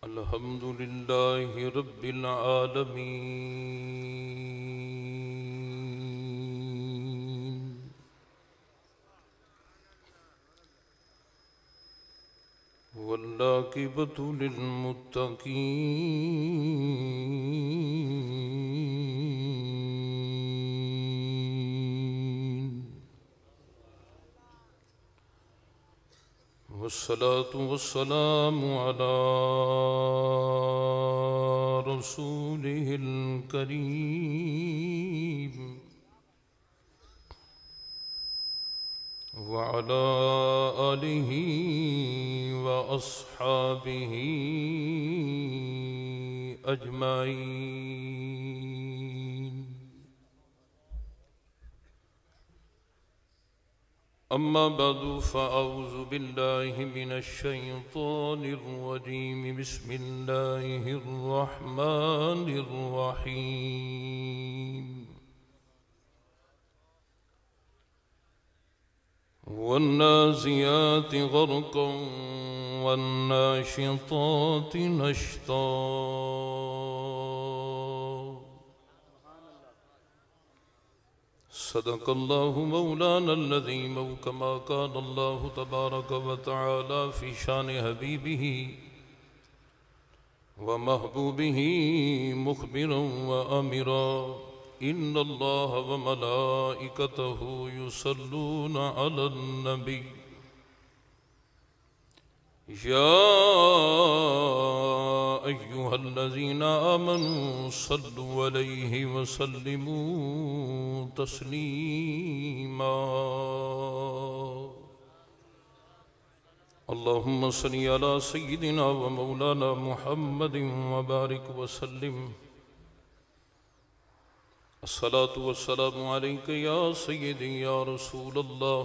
अल्हम्दुलिल्लाहि रब्बिल आलमीन। वल्लाकिबतु लिल्मुत्तकीन। वस्सलातु वस्सलामु अला रसूलिहिल करीम व अला आलिहि व अस्हाबिहि अजमाइन। अम्मा बअदु फ़अऊज़ु बिल्लाहि मिनश शैतानिर रजीम। बिस्मिल्लाहिर रहमानिर रहीम। वन्नाज़ियाति ग़र्क़न वन्नाशिताति नश्ता। सदक़ल्लाहु मौलाना अल-अज़ीम। कमा क़ाल अल्लाहु तबारक व तआला फ़ी शान हबीबिही व महबूबिही मुख़बिरन व आमिरा। इन्नल्लाह व मलाइकतहु युसल्लूना अलन नबी। या अय्युहल्लज़ीना आमनू सल्लु अलैहि व सल्लिमू तस्लीमा। अल्लाहुम्मा सल्लि अला सय्यिदिना व मौलाना मुहम्मदिन व बारिक व सल्लिम। अस्सलातु वस्सलामु अलैका या सय्यदी या रसूल अल्लाह।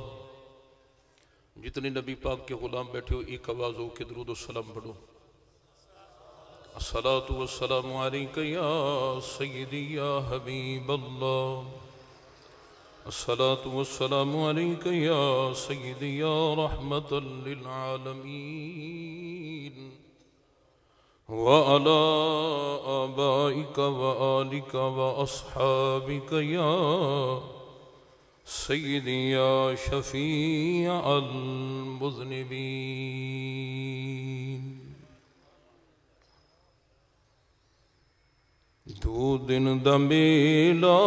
जितने नबी पाक के गुलाम बैठे हो एक आवाज़ हो के दुरूद सलाम पढ़ो। अस्सलातु वस्सलामु अलैका या सय्यदी या हबीब अल्लाह। अस्सलातु वस्सलामु अलैका या सय्यदी या रहमतल लिल आलमीन। व अला आबाइका व आलिका व अस्हाबिका या सय्यदी या शफ़ीअल मुज़निबीन। दो दिन दा मेला,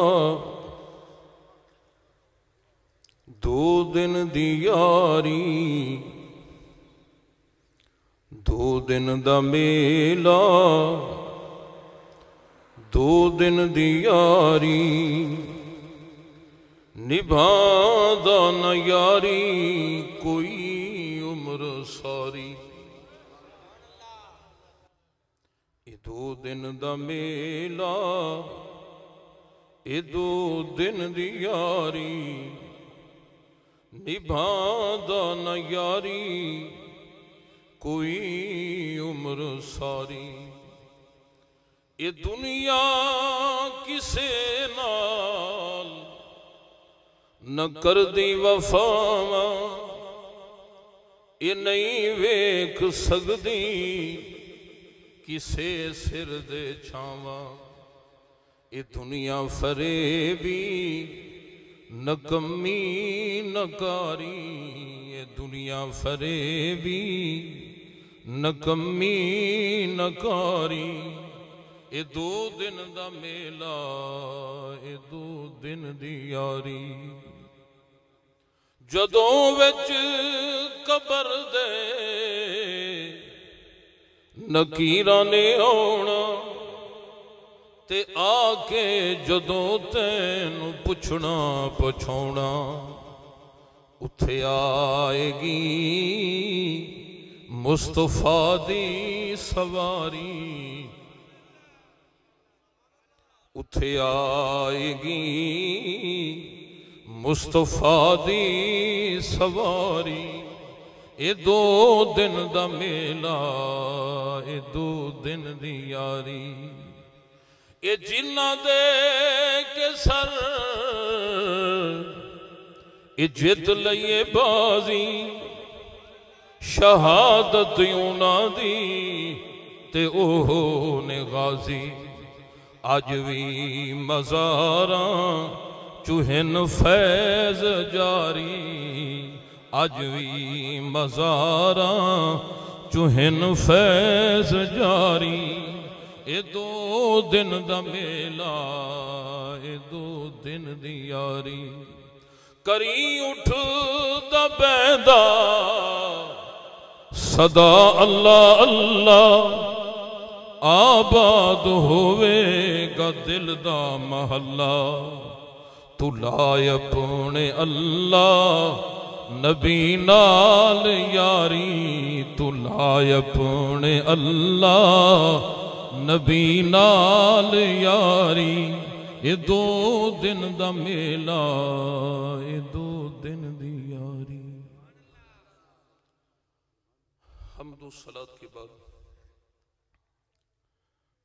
दो दिन दी यारी। दो दिन दा मेला, दो दिन दी यारी। निभादा न यारी कोई उम्र सारी। ये दो दिन दा मेला, ये दो दिन दी यारी। निभादा न यारी कोई उम्र सारी। ये दुनिया किसे नाल न कर दी वफावा। ये नहीं वेख सकदी किसे सिर दे छावा। ये दुनिया फरेबी नकमी नकारी। ये दुनिया फरेबी नकमी नकारी। ये दो दिन दा मेला, ये दो दिन दी यारी। जदों विच कबर दे नकीरां ने आउणा ते आके जदों तैनू पुछना पछाउणा। उथे आएगी मुस्तफा दी सवारी। उथे आएगी मुस्तफा दी सवारी। ये दो दिन दा मेला, ये दो दिन दी यारी। ये जिन्ना दे के सर ये जित लइए बाजी। शहादत उन्हां दी ते ओह ने गाजी। अज भी मज़ारां चुहन फैज़ जारी, अज भी मज़ारां चुहन फैज़ जारी। ए दो दिन दा मेला, ए दो दिन दी यारी। करी उठ दा बैदा सदा अल्लाह अल्लाह, आबाद होवेगा दिल दा महला। तू लाए अपने अल्लाह नबी नाल यारी, तू लाए अपने अल्लाह नबी नाल यारी। ये दो दिन दा मेला, ये दो दिन दी यारी। हम्दो सलात के बाद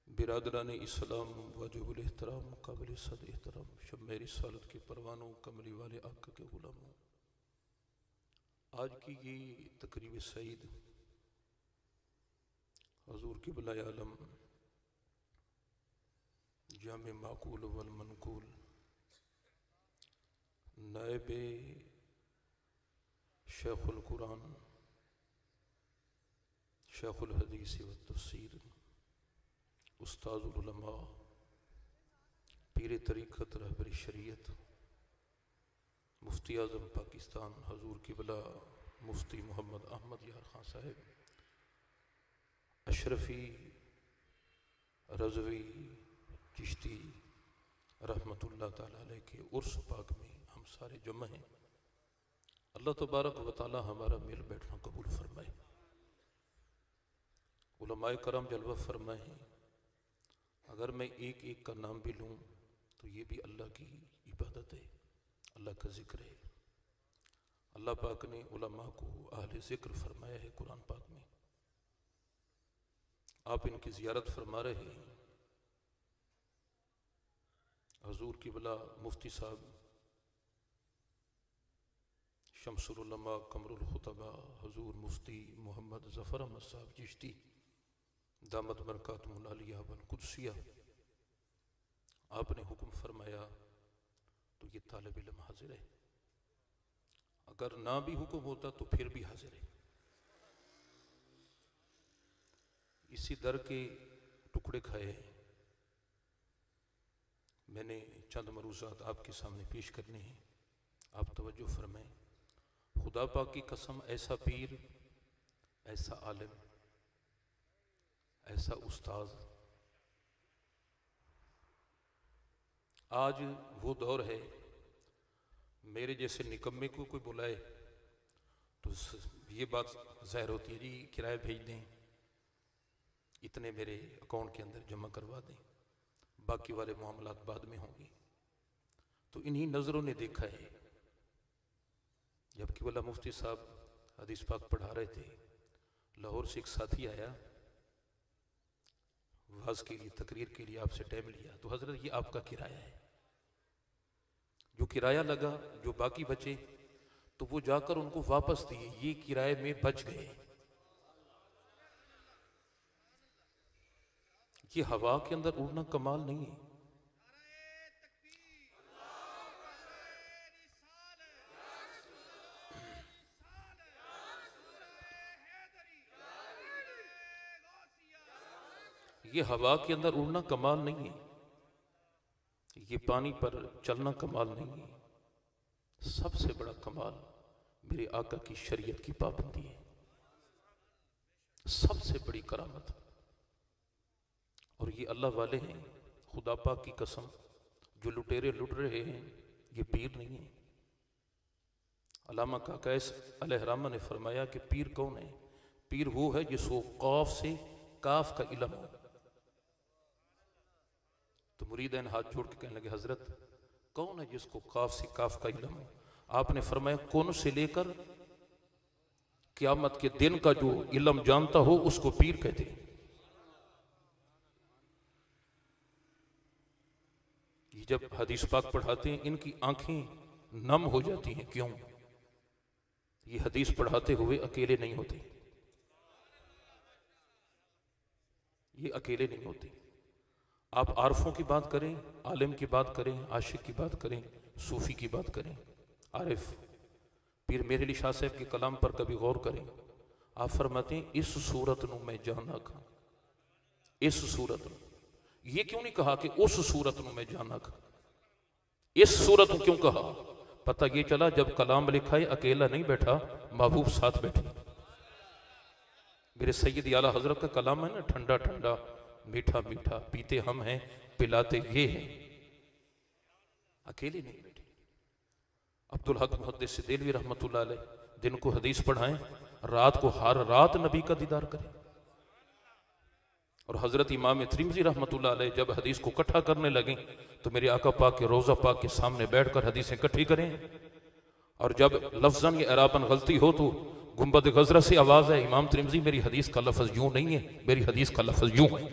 बिरादरान इस्लाम वाजिबुल एहतराम काबिल सद एहतराम शब मेरी सालत के परवानों कमली वाले आका के गुलामों, आज की ये तकरीब सईद हजूर की बिलाए आलम जामे माकूल वल मनकूल नायबे शेखुल कुरान शेखुल हदीस व तफसीर उस्ताजुल उलमा पीर तरीक़त रहबरी शरीयत मुफ्ती आज़म पाकिस्तान हजूर की बिला मुफ्ती मोहम्मद अहमद यार खान साहब अशरफी रज़वी चिश्ती रहमतुल्लाह ताला अलैह के उर्स पाक में हम सारे जमा हैं। अल्लाह तबारक व तआला हमारा मिल बैठना कबूल फरमाए, उलमाए करम जलवा फरमाए। अगर मैं एक एक का नाम भी लूँ तो ये भी अल्लाह की इबादत है, अल्लाह का जिक्र है। अल्लाह पाक ने उलमा को अहले जिक्र फरमाया है कुरान पाक में। आप इनकी ज़ियारत फरमा रहे हैं। हजूर की बिला मुफ्ती साहब शमसुल उलमा कमरुल खुतबा हजूर मुफ्ती मोहम्मद ज़फ़र अहमद साहब चिश्ती दामत बरकातुहुल आलिया वल कुद्सिया, आपने हुक्म फरमाया तो ये तालिब इल्म हाजिर है। अगर ना भी हुक्म होता तो फिर भी हाजिर है। इसी दर के टुकड़े खाए मैंने चंद मरूज़ात आपके सामने पेश करने हैं, आप तवज्जो फरमाएं। खुदा पाक की कसम, ऐसा पीर, ऐसा आलिम, ऐसा उस्ताद। आज वो दौर है, मेरे जैसे निकम्मे को कोई बुलाए तो ये बात ज़ाहिर होती है, जी किराया भेज दें, इतने मेरे अकाउंट के अंदर जमा करवा दें, बाकी वाले मामलात बाद में होंगे। तो इन्हीं नज़रों ने देखा है। जबकि वाला मुफ्ती साहब हदीस पाक पढ़ा रहे थे, लाहौर से एक साथी आया वाज के लिए, तकरीर के लिए आपसे टाइम लिया। तो हजरत ये आपका किराया है, जो किराया लगा, जो बाकी बचे तो वो जाकर उनको वापस दिए, ये किराए में बच गए। ये हवा के अंदर उड़ना कमाल नहीं है। ये हवा के अंदर उड़ना कमाल नहीं है, ये पानी पर चलना कमाल नहीं है। सबसे बड़ा कमाल मेरे आका की शरीयत की पाबंदी है, सबसे बड़ी करामत। और ये अल्लाह वाले हैं, खुदा पाक की कसम, जो लुटेरे लुट रहे हैं ये पीर नहीं है। अल्लामा काकैस अलैहिर्रहमा ने फरमाया कि पीर कौन है? पीर वो है जिसको कौफ से काफ का इल्म हो। तो मुरीदैन हाथ जोड़ के कहने लगे, हजरत कौन है जिसको काफ से काफ का इल्म हो? आपने फरमाया, कौन से लेकर क़यामत के दिन का जो इल्म जानता हो उसको पीर कहते हैं। ये जब हदीस पाक पढ़ाते हैं इनकी आंखें नम हो जाती हैं। क्यों? ये हदीस पढ़ाते हुए अकेले नहीं होते, ये अकेले नहीं होती। आप आरफों की बात करें, आलिम की बात करें, आशिक की बात करें, सूफी की बात करें, आरिफ पीर मेहर अली शाह साहब के कलाम पर कभी गौर करें। आप फरमाते हैं इस सूरत नूं मैं जाना खा, इस सूरत नूं, ये क्यों नहीं कहा कि उस सूरत नूं मैं जाना खा, इस सूरत नूं क्यों कहा? पता ये चला जब कलाम लिखा है अकेला नहीं बैठा, महबूब साथ बैठे। मेरे सैयद आला हजरत का कलाम है ना, ठंडा ठंडा मीठा मीठा, पीते हम हैं पिलाते ये हैं, अकेले नहीं बैठे। अब्दुल हक मुहद्दिस देलवी रहमतुल्लाह अलैह दिन को हदीस पढ़ाएं, रात को हर रात नबी का दीदार करें। और हजरत इमाम तिरमिज़ी रहमतुल्लाह अलैह जब हदीस को इकट्ठा करने लगे तो मेरे आका पाक के रोज़ा पाक के सामने बैठकर हदीसें इकट्ठी करें। और जब लफ्ज़न या इराबन गलती हो तो गुंबद गजरा से आवाज़ है, इमाम तिरमिज़ी मेरी हदीस का लफ्ज़ यूं नहीं है, मेरी हदीस का लफ्ज़ यूं है।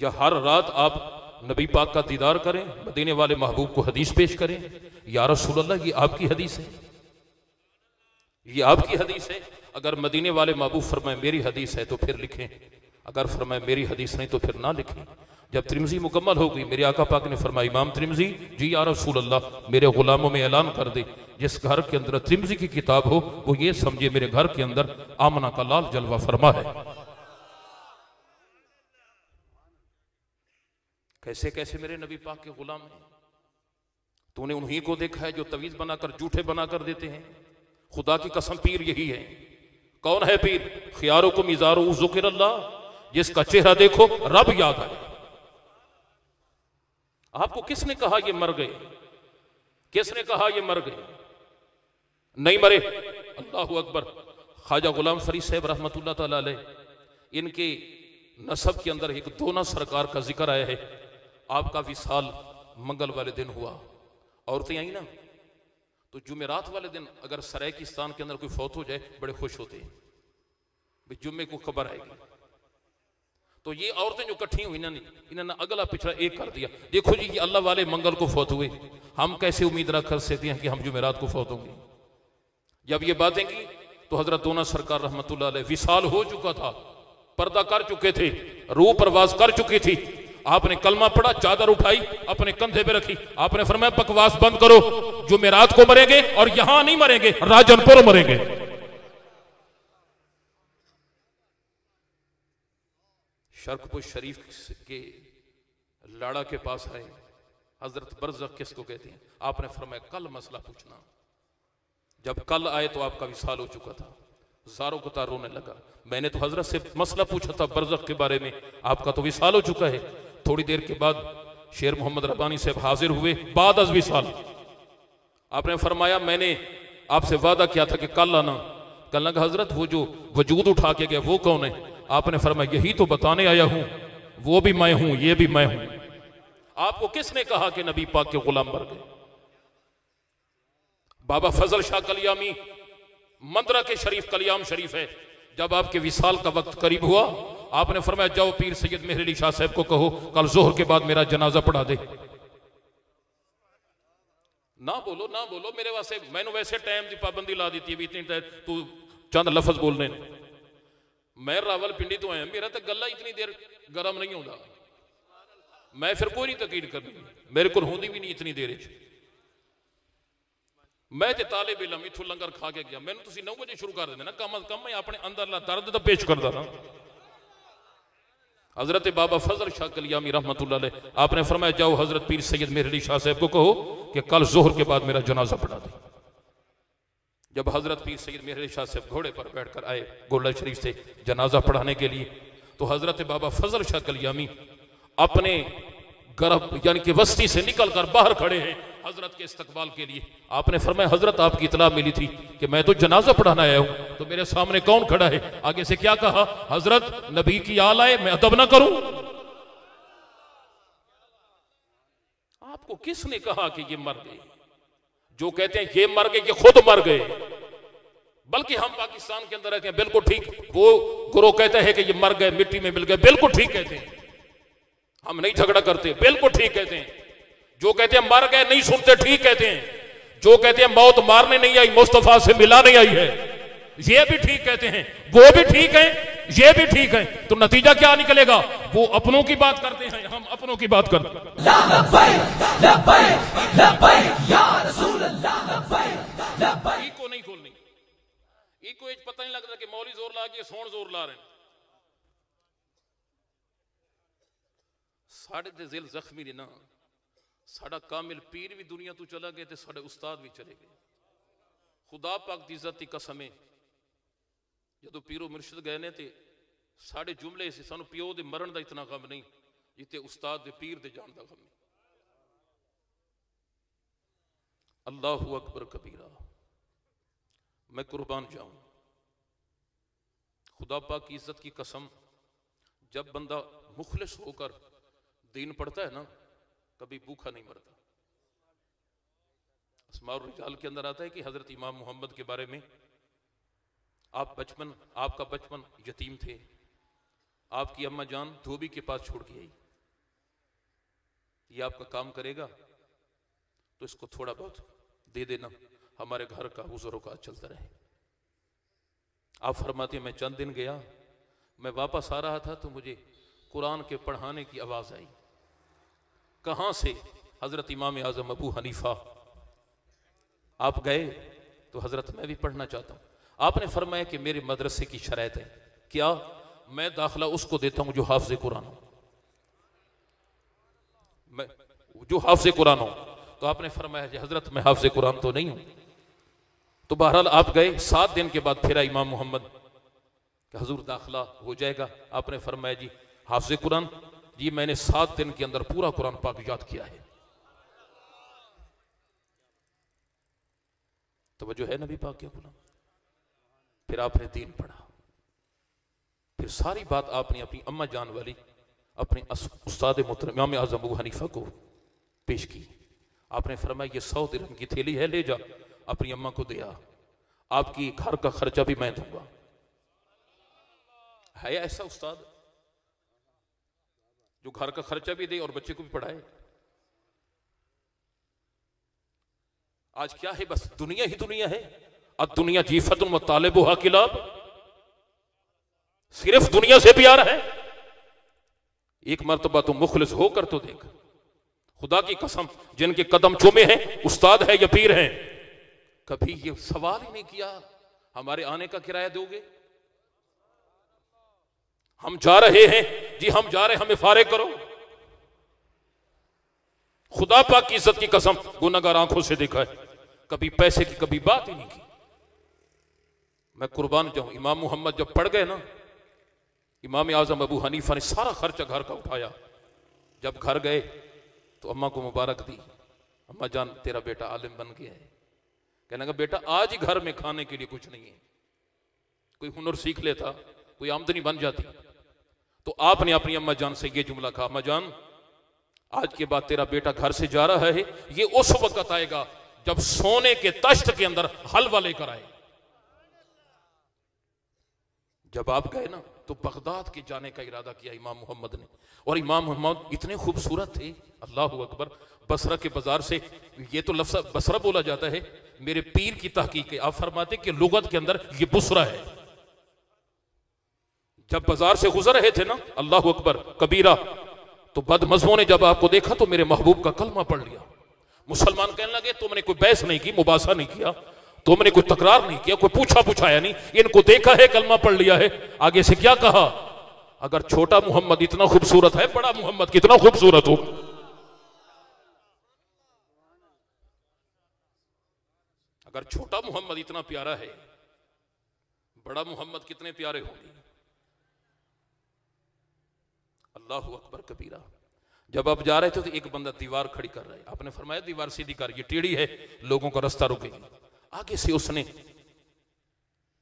या हर रात आप नबी पाक का दीदार करें, मदीने वाले महबूब को हदीस पेश करें, या रसूल अल्लाह ये आपकी हदीस है, ये आपकी हदीस है। अगर मदीने वाले महबूब फरमाए मेरी हदीस है तो फिर लिखें, अगर फरमाए मेरी हदीस नहीं तो फिर ना लिखें। जब तिरमिज़ी मुकम्मल हो गई, मेरे आका पाक ने फरमाया इमाम तिरमिज़ी जी या रसूल अल्लाह मेरे गुलामों में ऐलान कर दे, जिस घर के अंदर तिरमिज़ी की किताब हो वो ये समझे मेरे घर के अंदर आमना का लाल जलवा फरमा है। कैसे कैसे मेरे नबी पाक के गुलाम हैं, तूने उन्हीं को देखा है जो तवीज बनाकर झूठे बनाकर देते हैं। खुदा की कसम पीर यही है। कौन है पीर? खियारो को मिजारो ज़ुकिर अल्लाह, जिसका चेहरा देखो रब याद आए। आपको किसने कहा ये मर गए? किसने कहा ये मर गए? नहीं मरे। अल्लाहु अकबर। ख्वाजा गुलाम फरीद साहब रहमतुल्लाह ताला अलैह, इनके नसब के अंदर एक दोना सरकार का जिक्र आया है। आपका विसाल मंगल वाले दिन हुआ, औरतें आई ना, तो जुमेरात वाले दिन अगर सरायकिस्तान के अंदर कोई फौत हो जाए बड़े खुश होते हैं, भाई जुम्मे को खबर आएगी। तो ये औरतें जो इकट्ठी हुई ना, इन्होंने अगला पिछड़ा एक कर दिया, देखो जी ये अल्लाह वाले मंगल को फौत हुए, हम कैसे उम्मीद रख कर सकते हैं कि हम जुमेरात को फौत होंगे। जब ये बातें की तो हजरत दोना सरकार रहमतुल्लाह अलैह विसाल हो चुका था, पर्दा कर चुके थे, रूह परवाज कर चुकी थी। आपने कलमा पढ़ा, चादर उठाई, अपने कंधे पे रखी, आपने फरमाया बकवास बंद करो, जुमेरात को मरेंगे और यहां नहीं मरेंगे, राजनपुर मरेंगे। शर्कपुर शरीफ के लाड़ा के पास आए, हजरत बरज़ख किसको कहते हैं, आपने फरमाया कल मसला पूछना। जब कल आए तो आपका विसाल हो चुका था, ज़ारों को तार रोने लगा। मैंने तो हजरत से मसला पूछा था बरज़ख के बारे में, आपका तो विसाल हो चुका है। थोड़ी देर के बाद शेर मोहम्मद रब्बानी साहब हाजिर हुए बाद अज़ विसाल। आपने फरमाया मैंने आपसे वादा किया था कि कल आना। कल लगा हजरत वो जो वजूद उठा के गया वो कौन है? आपने फरमाया यही तो बताने आया हूं, वो भी मैं हूं, ये भी मैं हूं। आपको किसने कहा कि नबी पाक के गुलाम मर गए? बाबा फजल शाह कलियामी मंदरा के शरीफ कलियाम शरीफ है, जब आपके विसाल का वक्त करीब हुआ आपने फरमाया जाओ पीर सैयद मेहर अली शाह साहब को कहो कल जोहर के बाद मेरा जनाजा पढ़ा दे। ना बोलो ना बोलो, मेरे वास्ते मैंने वैसे टाइम की पाबंदी ला दी है भी इतनी तू चंद लफज बोलने। मैं रावलपिंडी तो आया, मेरा तो गला इतनी देर गर्म नहीं होता, मैं फिर कोई नहीं तकीद करनी, मेरे को होंदी भी नहीं इतनी देर। मैं तो तालिब इलम इथों लंगर खा के गया, मैंने तुसीं 9 बजे शुरू कर देना ना, कम अज कम मैं अपने अंदर दर्द तो पेश करदा ना। हजरत बाबा फजल शाह कलियामी रहमतुल्लाह अलैह आपने फरमाया जाओ हजरत पीर सैयद मेहर अली शाह साहब को कहो कि कल जोहर के बाद मेरा जनाजा पढ़ा दे। जब हजरत पीर सैयद मेहर अली शाह साहब घोड़े पर बैठकर आए गोला शरीफ से जनाजा पढ़ाने के लिए, तो हजरत बाबा फजल शाह कलियामी अपने गर्भ यानी कि बस्ती से निकलकर बाहर खड़े हैं हजरत के इस्तकबाल के लिए। आपने फरमाया हजरत आपकी इतला मिली थी कि मैं तो जनाजा पढ़ाना आया हूं, तो मेरे सामने कौन खड़ा है? आगे से क्या कहा? हजरत नबी की आल आए, मैं अदब ना करूं? आपको किसने कहा कि ये मर गए? जो कहते हैं ये मर गए, ये खुद मर गए। बल्कि हम पाकिस्तान के अंदर रहते हैं, बिल्कुल ठीक। वो गुरु कहते हैं कि ये मर गए, मिट्टी में मिल गए, बिल्कुल ठीक कहते हैं, हम नहीं झगड़ा करते, बिल्कुल ठीक कहते हैं। जो कहते हैं मर गए नहीं सुनते, ठीक कहते हैं। जो कहते हैं मौत मारने नहीं आई, मुस्तफा से मिलाने आई है, ये भी ठीक कहते हैं, वो भी ठीक है। ये भी ठीक है, तो नतीजा क्या निकलेगा? वो अपनों की बात करते हैं, हम अपनों की बात करते हैं। ईको नहीं खोलनी, ईको पता नहीं लगता कि मौली जोर ला के सोन जोर ला रहे हैं। साढ़े ते दिल जख्मी ने ना, साड़ा कामिल पीर भी दुनिया तो चला गए थे, साढ़े उस्ताद भी चले गए। खुदा पाक दी इज्जत दी कसम है, जो पीरो मुर्शिद गए ने ते साढ़े जुमले से सानू प्यो दे मरण का इतना गम नहीं जिते उस्ताद दे पीर दे जान का गम है। अल्लाहु अकबर कबीरा। मैं कुर्बान जाऊं, खुदा पाक की इज्जत की कसम, जब बंदा मुखलिस होकर दीन पढ़ता है ना, कभी भूखा नहीं मरता। अस्माउर रिजाल के अंदर आता है कि हजरत इमाम मोहम्मद के बारे में, आपका बचपन यतीम थे, आपकी अम्मा जान धोबी के पास छोड़ के आई, ये आपका काम करेगा तो इसको थोड़ा बहुत दे देना, हमारे घर का गुजरो का चलता रहे। आप फरमाते मैं चंद दिन गया, मैं वापस आ रहा था तो मुझे कुरान के पढ़ाने की आवाज आई। कहां से? हजरत इमाम आजम अबू हनीफा। आप गए तो हजरत मैं भी पढ़ना चाहता हूं। आपने फरमाया कि मेरे मदरसे की शर्त है, क्या? मैं दाखिला उसको देता हूं जो हाफिज कुरान हो, मैं जो हाफिज कुरान हो। तो आपने फरमाया कि हजरत मैं हाफिज कुरान तो नहीं हूं। तो बहरहाल आप गए, 7 दिन के बाद फिर इमाम मोहम्मद कि हुजूर दाखिला हो जाएगा। आपने फरमाया जी हाफिज कुरान, जी मैंने 7 दिन के अंदर पूरा कुरान पाक याद किया है। तो जो है नबी पाक के गुलाम। फिर आपने दीन पढ़ा, फिर सारी बात आपने अपनी अम्मा जान वाली अपने उस्ताद मोहतरम इमाम आज़म अबू हनीफा को पेश की। आपने फरमाया ये 100 दिरहम की थैली है, ले जा अपनी अम्मा को दिया, आपकी घर का खर्चा भी मैं दूंगा। है ऐसा उस्ताद जो घर का खर्चा भी दे और बच्चे को भी पढ़ाए? आज क्या है, बस दुनिया ही दुनिया है। अब दुनिया जीफतुन व तालिबुहा किलाब, सिर्फ दुनिया से प्यार है। एक मर्तबा तो मुखलिस होकर तो देख, खुदा की कसम जिनके कदम चूमे हैं, उस्ताद है या पीर हैं, कभी ये सवाल ही नहीं किया हमारे आने का किराया दोगे? हम जा रहे हैं जी, हम जा रहे हैं, हमें फारिग करो। खुदा पाक की इज्जत की कसम गुनाहगार आंखों से देखा है, कभी पैसे की कभी बात ही नहीं की। मैं कुर्बान जाऊं, इमाम मोहम्मद जब पढ़ गए ना, इमाम आजम अबू हनीफा ने सारा खर्चा घर का उठाया। जब घर गए तो अम्मा को मुबारक दी, अम्मा जान तेरा बेटा आलिम बन गया है। कहने लगा बेटा आज ही घर में खाने के लिए कुछ नहीं है, कोई हुनर सीख लेता, कोई आमदनी बन जाती। तो आपने अपनी अम्मा जान से ये जुमला कहा, अम्मा जान आज के बाद तेरा बेटा घर से जा रहा है, ये उस वक्त आएगा जब सोने के तश्त के अंदर हलवा लेकर आए। जब आप गए ना तो बगदाद के जाने का इरादा किया इमाम मोहम्मद ने, और इमाम मोहम्मद इतने खूबसूरत थे, अल्लाह अकबर। बसरा के बाजार से, ये तो लफ्ज़ बसरा बोला जाता है, मेरे पीर की तहकीक है, आप फरमाते कि लुगत के अंदर ये बुसरा है। जब बाजार से गुजर रहे थे ना, अल्लाह अकबर कबीरा, तो बदमज़मों ने जब आपको देखा तो मेरे महबूब का कलमा पढ़ लिया। मुसलमान कहने लगे तुमने कोई बहस नहीं की, मुबासा नहीं किया, तुमने कोई तकरार नहीं किया, कोई पूछा पूछाया नहीं, इनको देखा है कलमा पढ़ लिया है। आगे से क्या कहा, अगर छोटा मोहम्मद इतना खूबसूरत है, बड़ा मोहम्मद कितना खूबसूरत हो। अगर छोटा मोहम्मद इतना प्यारा है, बड़ा मोहम्मद कितने प्यारे होंगे। अल्लाहु अकबर कबीरा। जब आप जा रहे थे तो एक बंदा दीवार खड़ी कर रहा है, आपने फरमाया दीवार सीधी कर, ये टेढ़ी है, लोगों का रास्ता रुकेगी। आगे से उसने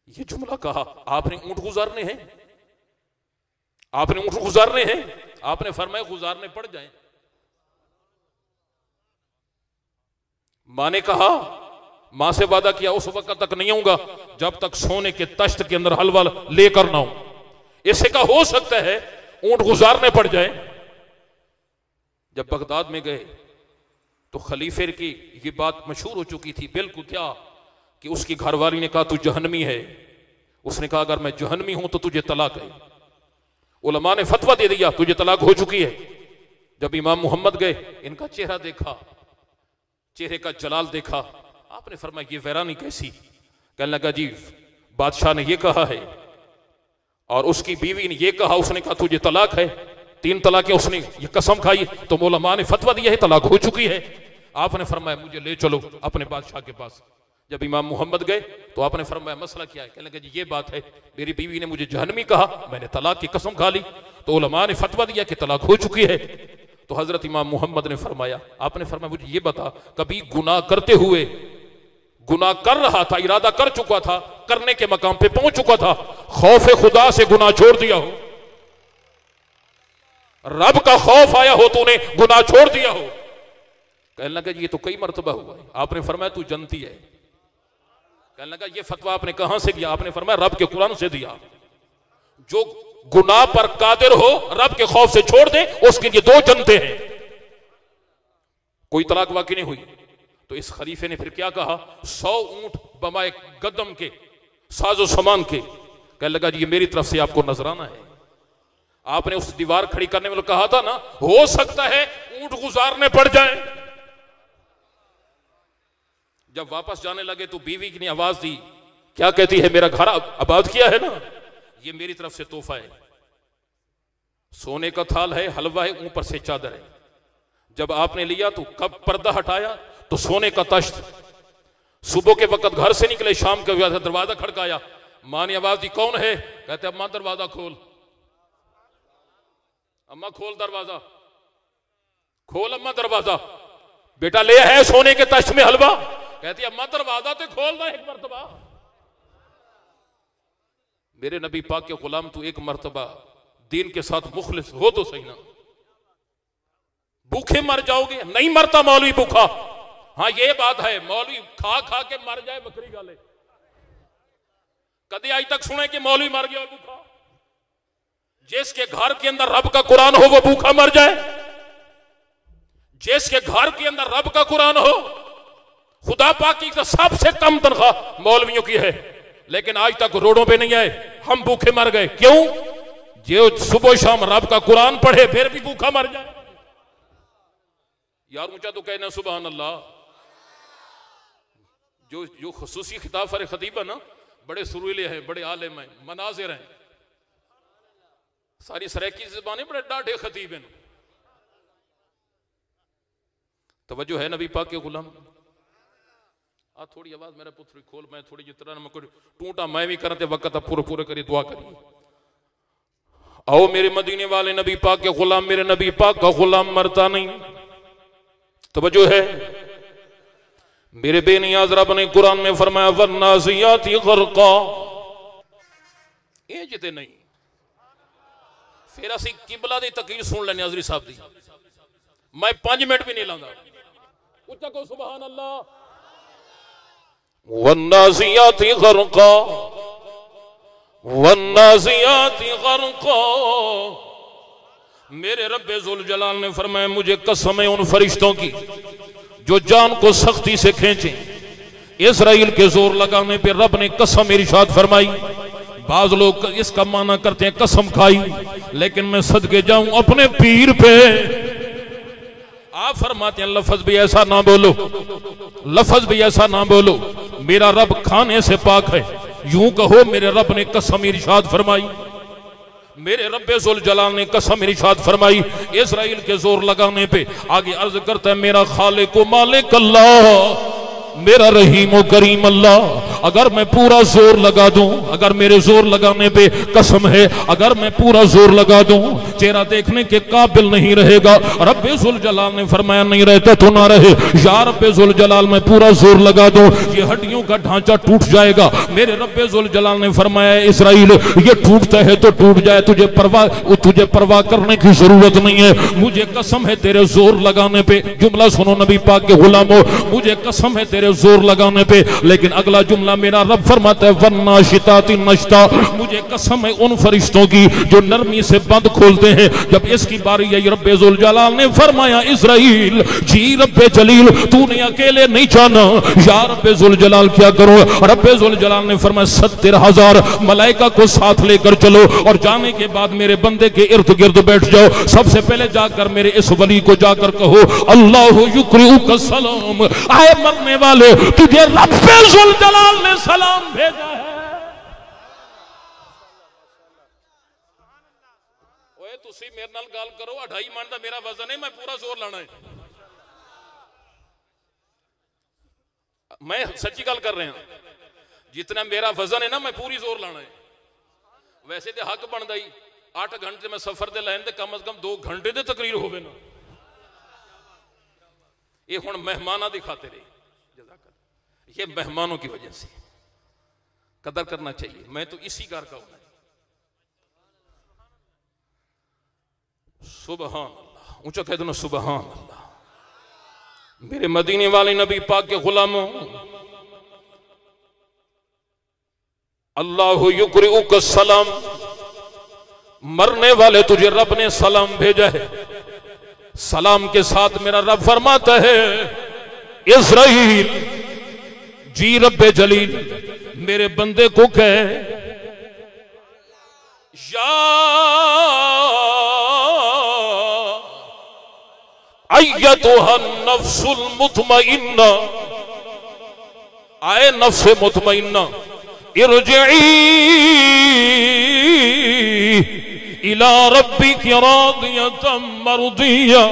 ये जुमला कहा, आपने ऊंट गुजारने हैं, आपने ऊंट गुजारने हैं। आपने फरमाया गुजारने पड़ जाए। मां ने कहा, मां से वादा किया उस वक्त तक नहीं आऊंगा जब तक सोने के तश्त के अंदर हलवा लेकर ना हो। इससे का हो सकता है ऊंट गुजारने पड़ जाए। जब बगदाद में गए तो खलीफे की ये बात मशहूर हो चुकी थी, बिल्कुल क्या कि उसकी घरवाली ने कहा तू जहन्नमी है, उसने कहा अगर मैं जहन्नमी हूं तो तुझे तलाक है। उलमा ने फतवा दे दिया तुझे तलाक हो चुकी है। जब इमाम मोहम्मद गए, इनका चेहरा देखा, चेहरे का जलाल देखा, आपने फरमाया ये वैरानी कैसी? कहने लगा जी बादशाह ने ये कहा है और उसकी बीवी ने ये कहा, उसने कहा तुझे तलाक है, 3 तलाक उसने ये कसम खाई, तो उलमा ने फतवा दिया है तलाक हो चुकी है। आपने फरमाया मुझे ले चलो अपने बादशाह के पास। जब इमाम मोहम्मद गए तो आपने फरमाया मसला क्या है? कहने लगा जी ये बात है, मेरी बीवी ने मुझे जहन्नमी कहा, मैंने तलाक की कसम खा ली, तो उलमा ने फतवा दिया कि तलाक हो चुकी है। तो हजरत इमाम मोहम्मद ने फरमाया, आपने फरमाया मुझे ये बता कभी गुनाह करते हुए, गुनाह कर रहा था, इरादा कर चुका था, करने के मकाम पे पहुंच चुका था, खौफ खुदा से गुनाह छोड़ दिया हो, रब का खौफ आया हो, तूने गुनाह छोड़ दिया हो? कहने लगा ये तो कई मर्तबा हुआ है। आपने फरमाया तू जनती है। कहने लगा ये फतवा आपने कहां से दिया? आपने फरमाया रब के कुरान से दिया। जो गुनाह पर कादिर हो, रब के खौफ से छोड़ दे, उसके लिए 2 जनते हैं। कोई तलाक वाकई नहीं हुई। तो इस खलीफे ने फिर क्या कहा? 100 ऊंट बमाए गदम के, साजो सामान के। कहने लगा जी ये मेरी तरफ से आपको नजराना है। आपने उस दीवार खड़ी करने में कहा था ना, हो सकता है ऊंट गुजारने पड़ जाए। जब वापस जाने लगे तो बीवी की ने आवाज दी, क्या कहती है? मेरा घर आबाद किया है ना, ये मेरी तरफ से तोहफा है। सोने का थाल है, हलवा है, ऊपर से चादर है। जब आपने लिया तो कब पर्दा हटाया तो सोने का तश्त। सुबह के वक्त घर से निकले, शाम के वक्त दरवाजा खड़काया, मां ने आवाज दी कौन है? कहते अम्मा दरवाजा खोल। अम्मा खोल दरवाजा, खोल अम्मा दरवाजा। बेटा ले है सोने के तश्त में हलवा। कहती अम्मा दरवाजा तो खोल दे एक मरतबा। मेरे नबी पाक के गुलाम तू एक मरतबा दीन के साथ मुखलिस हो तो सही ना। भूखे मर जाओगे? नहीं मरता मौलवी भूखा। हाँ ये बात है, मौलवी खा खा के मर जाए बकरी गाले। कभी आज तक सुने कि मौलवी मर गया भूखा? जिसके घर के अंदर रब का कुरान हो वो भूखा मर जाए? जिसके घर के अंदर रब का कुरान हो, खुदा पाक की सबसे कम तनख्वाह मौलवियों की है, लेकिन आज तक रोडों पे नहीं आए, हम भूखे मर गए। क्यों? जो सुबह शाम रब का कुरान पढ़े फिर भी भूखा मर जाए। यार ऊंचा तो कहना सुभान अल्लाह। जो खुसूसी खिताब फर खतीब है ना, बड़े सुरीले हैं, बड़े आलिम हैं, मनाजिर हैं, सारी सराइकी ज़बानें बड़े डाढ़े खतीब हैं। तवज्जो है नबी पाक के गुलाम। आ थोड़ी आवाज मेरे पुत्र खोल, मैं थोड़ी जितना मैं कोई टूटा मैं भी करते वक्त पूरे पूरे करी दुआ करी। आओ मेरे मदीने वाले नबी पाक के गुलाम, मेरे नबी पाक का गुलाम मरता नहीं। तवज्जो है, मेरे बेनियाज रब ने कुरान में फरमाया वन्नाज़ियाति ग़रक़ा। ये जिते नहीं फिर असी किबला दी तकीर सुन लेने हज़रत साहब दी। मैं 5 मिनट भी नहीं लांदा। उच्चा को सुभान अल्लाह। वन्नाज़ियाति ग़रक़ा, वन्नाज़ियाति ग़रक़ा। मेरे रब्बे ज़ुल जलाल ने फरमाया मुझे कसम है उन फरिश्तों की जो जान को सख्ती से खींचे। इस्राइल के जोर लगाने पे रब ने कसम इरशाद फरमाई। बाज लोग इसका माना करते हैं कसम खाई, लेकिन मैं सदके जाऊं अपने पीर पे। आप फरमाते हैं लफ्ज भी ऐसा ना बोलो, लफ्ज भी ऐसा ना बोलो, मेरा रब खाने से पाक है। यूं कहो मेरे रब ने कसम इरशाद फरमाई, मेरे रब्बे ज़ुल जलाल ने कसम इरशाद फरमाई। इस्राइल के जोर लगाने पे आगे अर्ज करता है मेरा खालिक व मालिक अल्लाह, मेरा रहीम व करीम अल्लाह। अगर मैं पूरा जोर लगा दूं, अगर मेरे जोर लगाने पे कसम है, अगर मैं पूरा जोर लगा दूं चेहरा देखने के काबिल नहीं रहेगा। रब्बे ज़ुल जलाल ने फरमाया नहीं रहता तो ना रहे। या रब्बे ज़ुल जलाल मैं पूरा जोर लगा दूं ये हड्डियों का ढांचा टूट जाएगा। मेरे रब्बे ज़ुल जलाल ने फरमाया इस्राइल ये टूटता है तो टूट जाए, तुझे परवाह करने की जरूरत नहीं है। मुझे कसम है तेरे जोर लगाने पे, जुमला सुनो नबी पाक के गुलामों, मुझे कसम है तेरे मेरे जोर लगाने पे। लेकिन अगला जुमला मेरा रब फरमाता है वन्नाशिताति नश्ता, मुझे कसम है उन फरिश्तों की जो नरमी से बंद खोलते हैं। जब इसकी बारी आई रब्बे जुल जलाल ने फरमाया इस्राइल जी रब्बे जलील तूने अकेले नहीं जाना, या रब्बे जुल जलाल क्या करो? रब्बे जुल जलाल ने फरमाया 70,000 मलाइका को साथ लेकर चलो और जाने के बाद मेरे बंदे के इर्द गिर्द बैठ जाओ। सबसे पहले जाकर मेरे इस वली को जाकर कहो अल्लाह युक्रिउका सलाम, आए मरने वाले तुझे रब्बे जुल जलाल ने सलाम भेजा है। ओए तुसी मेरे नाल गल करो, 2.5 मन का मेरा वजन है, मैं पूरा जोर लाना है। मैं सच्ची गल कर रहा हूं, जितना मेरा वजन है ना मैं पूरी जोर लाना है। वैसे तो हक बनता ही 8 घंटे में सफर दे लैन कम से कम 2 घंटे दे तकरीर होवे ना। ये हुण मेहमाना दी खातिर है, ये मेहमानों की वजह से कदर करना चाहिए। मैं तो इसी घर का हूं। सुबहान अल्लाह, ऊंचा कह दो ना सुबहान अल्लाह। मेरे मदीने वाले नबी पाक के गुलामों, अल्लाह युक्रिउका सलाम, मरने वाले तुझे रब ने सलाम भेजा है। सलाम के साथ मेरा रब फरमाता है इस्राइल जी रब्बे जलील मेरे बंदे को कह या अय्यतुहा नफ्सुल मुतमइन्ना, आए नफ्स मुतमइन्ना इरजिई इला रब्बिकी रादियतम मर्दिया,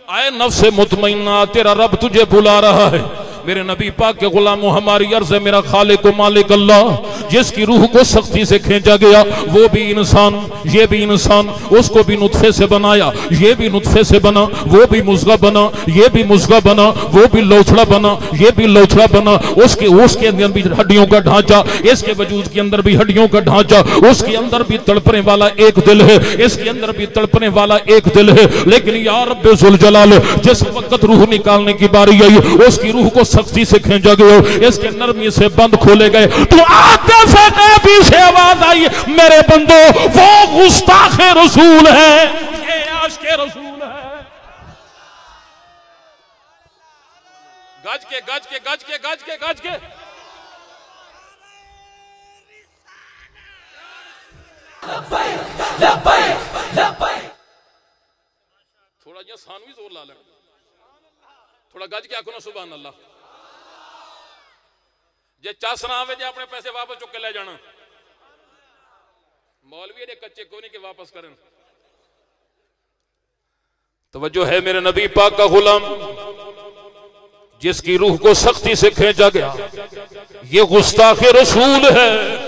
आए नफ्स मुतमइन्ना तेरा रब तुझे बुला रहा है। मेरे नबी पाक के गुलामों, हमारी अर्ज है मेरा खालिक मालिक अल्लाह जिसकी रूह को सख्ती से खींचा गया, वो भी इंसान ये भी इंसान, उसको भी नुत्फे से बनाया, ये भी नुत्फे से बना, वो भी मुज़गा बना, ये भी मुज़गा बना, वो भी लोथड़ा बना, ये भी लोथड़ा बना, उसके अंदर भी हड्डियों का ढांचा, इसके वजूद के अंदर भी हड्डियों का ढांचा, उसके अंदर भी तड़पने वाला एक दिल है, इसके अंदर भी तड़पने वाला एक दिल है। लेकिन या रब्बे जुल जलाल जिस वक्त रूह निकालने की बारी आई उसकी रूह को सख्ती से खींचा गया, इसके नरमी से बंद खोले गए। तो आते से आवाज आई मेरे बंदो वो गुस्ताखे रसूल है, ये आशिके रसूल है। गज के गज के गज के गज के गज के थोड़ा जिहा सानू भी जोर ला लेना, थोड़ा गज के आखो ना सुभान अल्लाह। जे चस ना आवे जे अपने पैसे वापस चुक के ले जाना, मौलवी ने कच्चे को नहीं के वापस करें। तवज्जो है मेरे नबी पाक का गुलाम जिसकी रूह को सख्ती से खींचा गया, ये गुस्ताखे रसूल है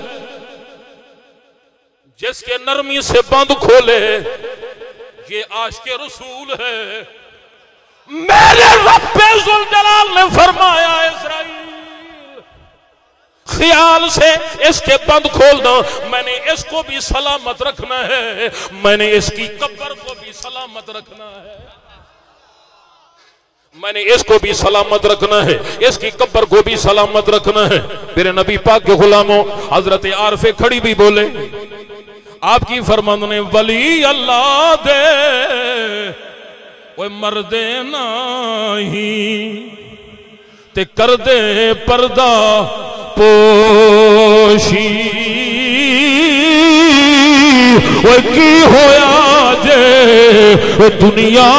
जिसके नरमी से बंद खोले, ये आशिके रसूल है। मेरे रब्बे जुल जलाल ने फरमाया इस्राइल ख्याल से इसके बंद खोलना, मैंने इसको भी सलामत रखना है, मैंने इसकी कब्र को भी सलामत रखना है, मैंने इसको भी सलामत रखना है, इसकी कब्र को भी सलामत रखना है। मेरे नबी पाक के गुलामों, हजरत आरफे खड़ी भी बोले आपकी फरमान ने वली अल्लाह दे ओए मर्दे नाही ते कर दे पर्दा पोशी, ओए की होया जे दुनिया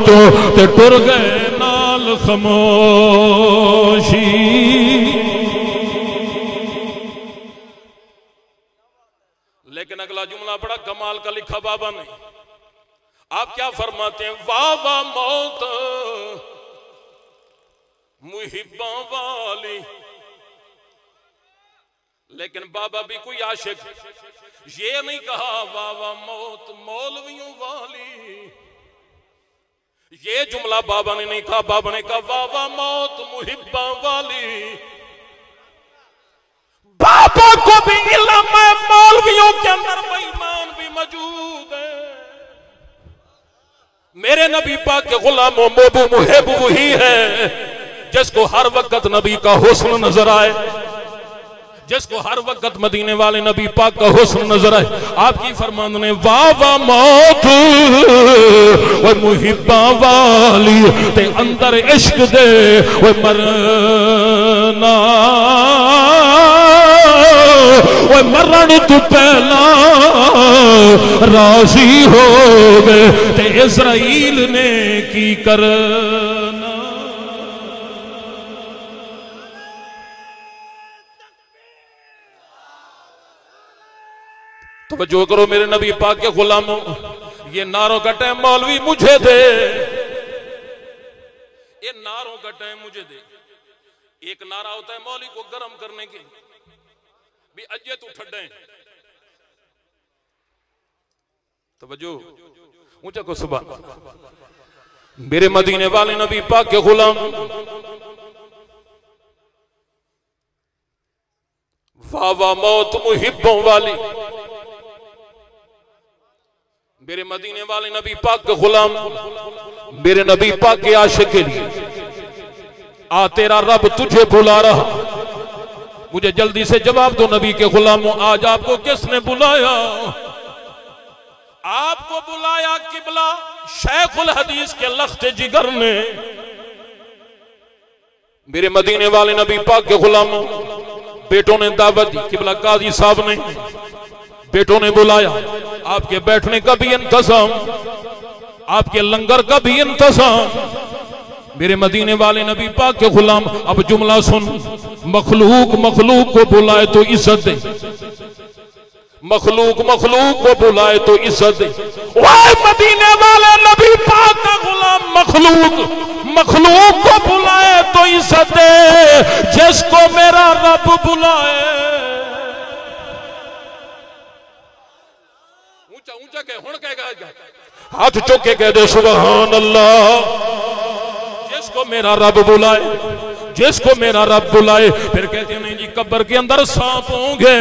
तो ते टुर गए नाल खामोशी। लेकिन अगला जुमला बड़ा कमाल का लिखा बाबा ने। आप क्या फरमाते हैं? वाह वाह मौत मुहिब्बा वाली। लेकिन बाबा भी कोई आशिक ये नहीं कहा वाह वाह मौत मौलवियों वाली, ये जुमला बाबा ने नहीं कहा। बाबा ने कहा वाह वाह मौत मुहिब्बा वाली। बाबा को भी इल्म है, मौलवियों के अंदर बेईमान भी मौजूद है। मेरे नबी पाक के गुलामों मोबू मुहिब वही है जिसको हर वक्त नबी का हुस्न नजर आए, जिसको हर वक्त मदीने वाले नबी पाक का हुस्न नजर आए। आपकी फरमान ने वाह वाह मौत वो मुहिब्बा वाली ते अंदर इश्क दे वो मरना, वो मरण तू पहला राजी हो गए ते इज़राइल ने की करना। तो जो करो मेरे नबी पाक के गुलामों, ये नारों का टाइम मौलवी मुझे दे, ये नारों का टाइम मुझे दे। एक नारा होता है मौलवी को गर्म करने के भी, अज्जे तू ठड्डे। तवज्जो ऊंचा को सुभान। मेरे मदीने वाले नबी पाक के गुलाम, वाह वाह मौत मुहिब्बों वाली। मेरे मदीने वाले नबी पाक के गुलाम, मेरे नबी पाक के आशिक के लिए आ तेरा रब तुझे बुला रहा। मुझे जल्दी से जवाब दो नबी के गुलामों, आज आपको किसने बुलाया? आपको बुलाया किबला शेखुल हदीस के लख्त जिगर ने। मेरे मदीने वाले नबी पाक के गुलामों, बेटों ने दावत दी, किबला काजी साहब ने, बेटों ने बुलाया। आपके बैठने का भी इंतजाम, आपके लंगर का भी इंतजाम। मेरे मदीने वाले नबी पाक के गुलाम, अब जुमला सुन। मखलूक मखलूक को बुलाए तो इज्जत दे, मखलूक मखलूक को बुलाए तो इज्जत दे। वाह मदीने वाले नबी पाक का गुलाम, मखलूक मखलूक को बुलाए तो इज्जत दे, जिसको मेरा रब बुलाए। ऊंचा ऊंचा कह, हुण कह, हाथ चुक के कह दे सुभान अल्लाह। जिसको मेरा रब बुलाए, जिसको मेरा रब बुलाए। फिर कहते नहीं जी कब्र के अंदर सांप होंगे,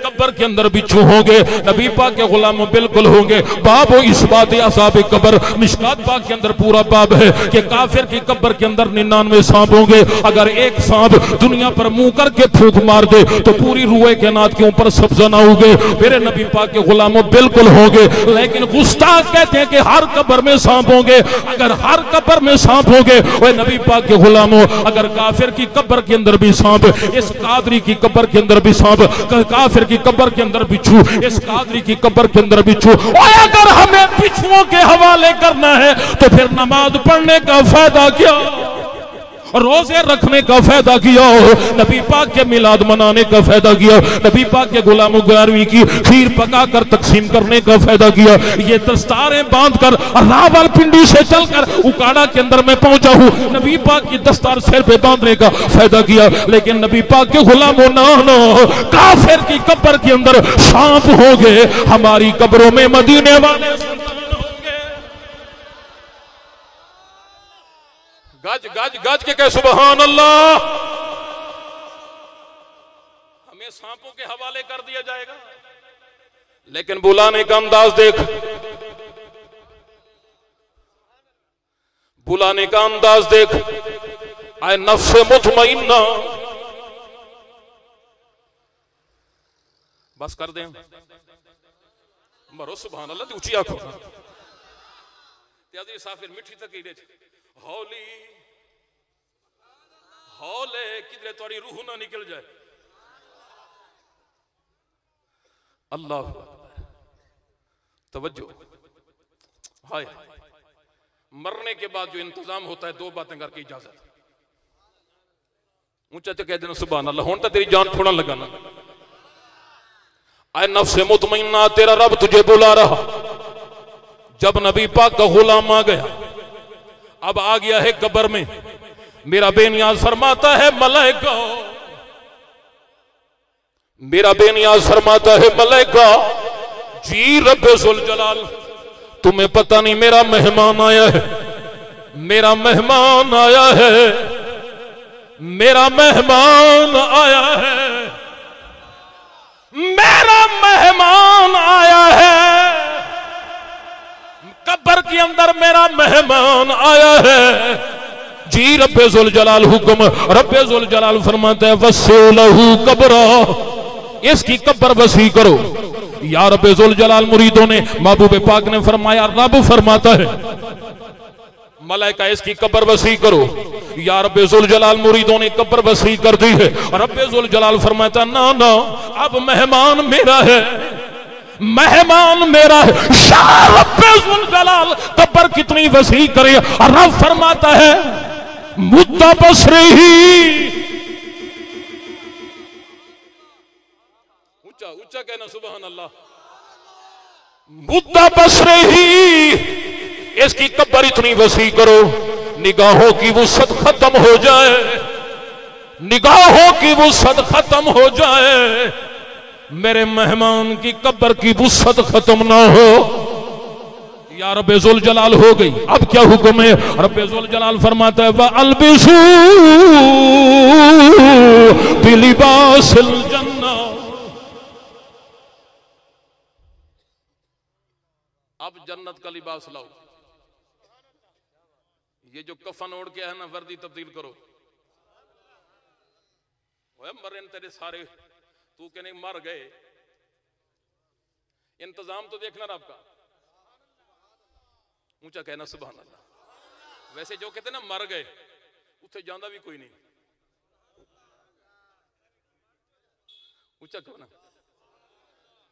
कब्र के अंदर बिच्छू होंगे। नबी पाक के गुलाम बिल्कुल होंगे। बाब इस बात अज़ाब कब्र, मिशकात पाक के अंदर पूरा बाब है कि काफिर की कब्र के अंदर 99 सांप होंगे। अगर एक सांप दुनिया पर मुंह करके फूंक मार दे तो पूरी रूए के नाद के ऊपर सब्जा ना उगे। मेरे नबी पाक के गुलामों बिल्कुल होंगे। लेकिन गुस्ताख कहते हैं कि हर कब्र में सांप होंगे। अगर हर कब्र में सांप होंगे, वह नबी पाक के गुलामों, अगर काफिर की कब्र के अंदर भी सांप, इस कादरी की कब्र के अंदर भी सांप, काफिर की कब्र के अंदर बिच्छू, इस कादरी की कब्र के अंदर बिच्छू। और अगर हमें बिच्छुओं के हवाले करना है तो फिर नमाज पढ़ने का फायदा क्या, रोजे रखने का फायदा किया, नबी पाक के मिलाद मनाने का फायदा किया, नबी पाक के गुलामों 11वीं की खीर पकाकर तकसीम करने का फायदा किया। ये दस्तारें बांधकर रावलपिंडी से चलकर उकाड़ा के अंदर मैं पहुंचा हूं, नबी पाक की दस्तार सिर पे बांधने का फायदा किया। लेकिन नबी पाक के गुलामों ना काफिर की कब्र के अंदर सांप हो गए, हमारी कब्रों में मदीने वाले गज गज गज के कह सुभान अल्लाह। हमें सांपों के हवाले कर दिया जाएगा। लेकिन बुलाने का अंदाज देख, बुलाने का अंदाज देख। आए नफ्से मुतमइन्ना, बस कर दें, मरो सुभान अल्लाह। ऊंची आंखों साफिर मिठी तक हौली हौले किधरे थोड़ी रूह ना निकल जाए। अल्लाह तवज्जो। हाय, मरने के बाद जो इंतजाम होता है, दो बातें करके इजाजत। ऊंचा तो कह देना सुभान अल्लाह। हुण तो तेरी जान थोड़ा लगाना। आए नफ्से मुतमइन्ना, तेरा रब तुझे बुला रहा। जब नबी पाक का गुलाम आ गया, अब आ गया है कब्र में, मेरा बेनियाज फरमाता है मलाइका, मेरा बेनियाज फरमाता है मलाइका, जी रब्बे जुल जलाल, तुम्हें पता नहीं मेरा मेहमान आया है, मेरा मेहमान आया है, मेरा मेहमान आया है, मेरा मेहमान आया है, कब्र के अंदर मेरा मेहमान आया है। जी रब्बे जुल जलाल हुक्म, रब्बे जुल जलाल फरमाता है वस्सुलहु कब्रा, इसकी कब्र वसी करो। या रब्बे जुल जलाल मुरीदों ने, महबूब पाक ने फरमाया, रब फरमाता है मलाइका इसकी कब्र वसी करो। या रब्बे जुल जलाल मुरीदों ने कब्र वसी कर दी है। रब्बे जुल जलाल फरमाता ना ना, अब मेहमान मेरा है, मेहमान मेरा है। या रब्बे जुल जलाल कब्र कितनी वसी करे। रब फरमाता है मुद्दा बसरही, ऊंचा ऊंचा कहना सुभान अल्लाह, मुद्दा बसरही, इसकी कब्र इतनी वसी करो निगाहों की वुसअत खत्म हो जाए, निगाहों की वुसअत खत्म हो जाए, मेरे मेहमान की कब्र की वुसअत खत्म ना हो। या रब्बे जुल जलाल हो गई। अब क्या हुक्म है? रब्बे जुल जलाल फरमाता है व अलबिसू बिलिबासिल जन्ना, अब जन्नत का लिबास लाओ। ये जो कफन ओढ़ के है ना, वर्दी तब्दील करो। मरे तेरे सारे, तू कहने मर गए, इंतजाम तो देखना रब का, ऊंचा कहना सुभान अल्लाह। वैसे जो कहते ना मर गए, उसे जाना भी कोई नहीं, ऊंचा कहना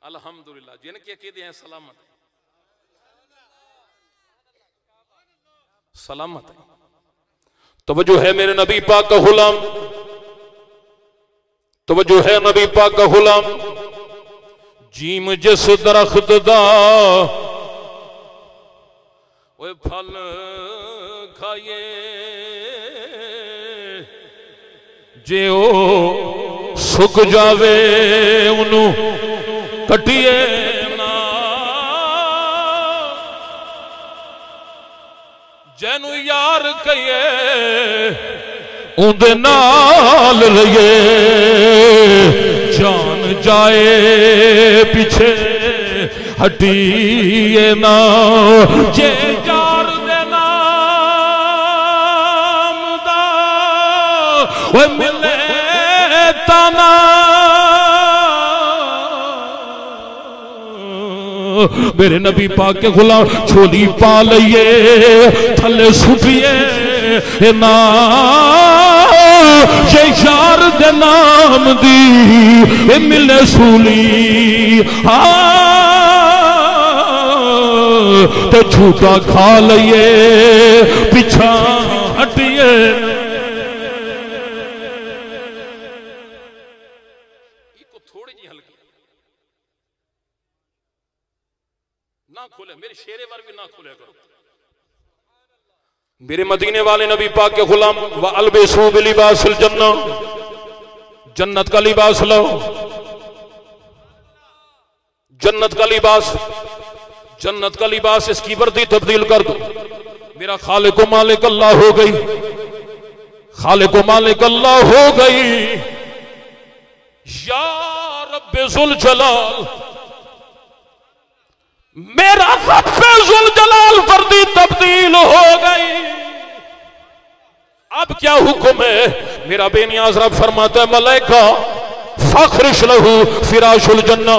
अल्हम्दुलिल्लाह। जिनके अकीदे हैं सलामत है, सलामत है। तवज्जो है मेरे नबी पाक का गुलाम, तवज्जो है नबी पाक का गुलाम। जीम जिस दरख्त दा वो फल खाइए, जे ओ सुक जावे उन्हों कटिए ना, जैनू यार कहिए उन्दे नाल रहिए, जान जाए पीछे हटिए ना, जे यार दे नाम दा वो मिले ताना, मेरे नबी पाक के गुलाम छोली पा लइए थले सुटिए ना, जे यार दे नाम दी मिले सूली, ते झूठा खा लइए पिछा हटिए। थोड़ी जी हल्की ना खोले, मेरे शेरे बार भी ना खोले करो। मेरे मदीने वाले नबी पाक के गुलाम व अलबिसू बिलिबासिल जन्ना, जन्नत का लिबास लो, जन्नत का लिबास, जन्नत का लिबास, इसकी वर्दी तब्दील कर दो। मेरा खालिक व मालिक अल्लाह हो गई, खालिक व मालिक अल्लाह हो गई। या रब्बे जुल जलाल, मेरा रब्बे जुल जलाल वर्दी तब्दील हो गई। अब क्या हुक्म है? मेरा बेनियाज रब फरमाता है मलाइका फखरिश लहू फिराशुल जन्ना,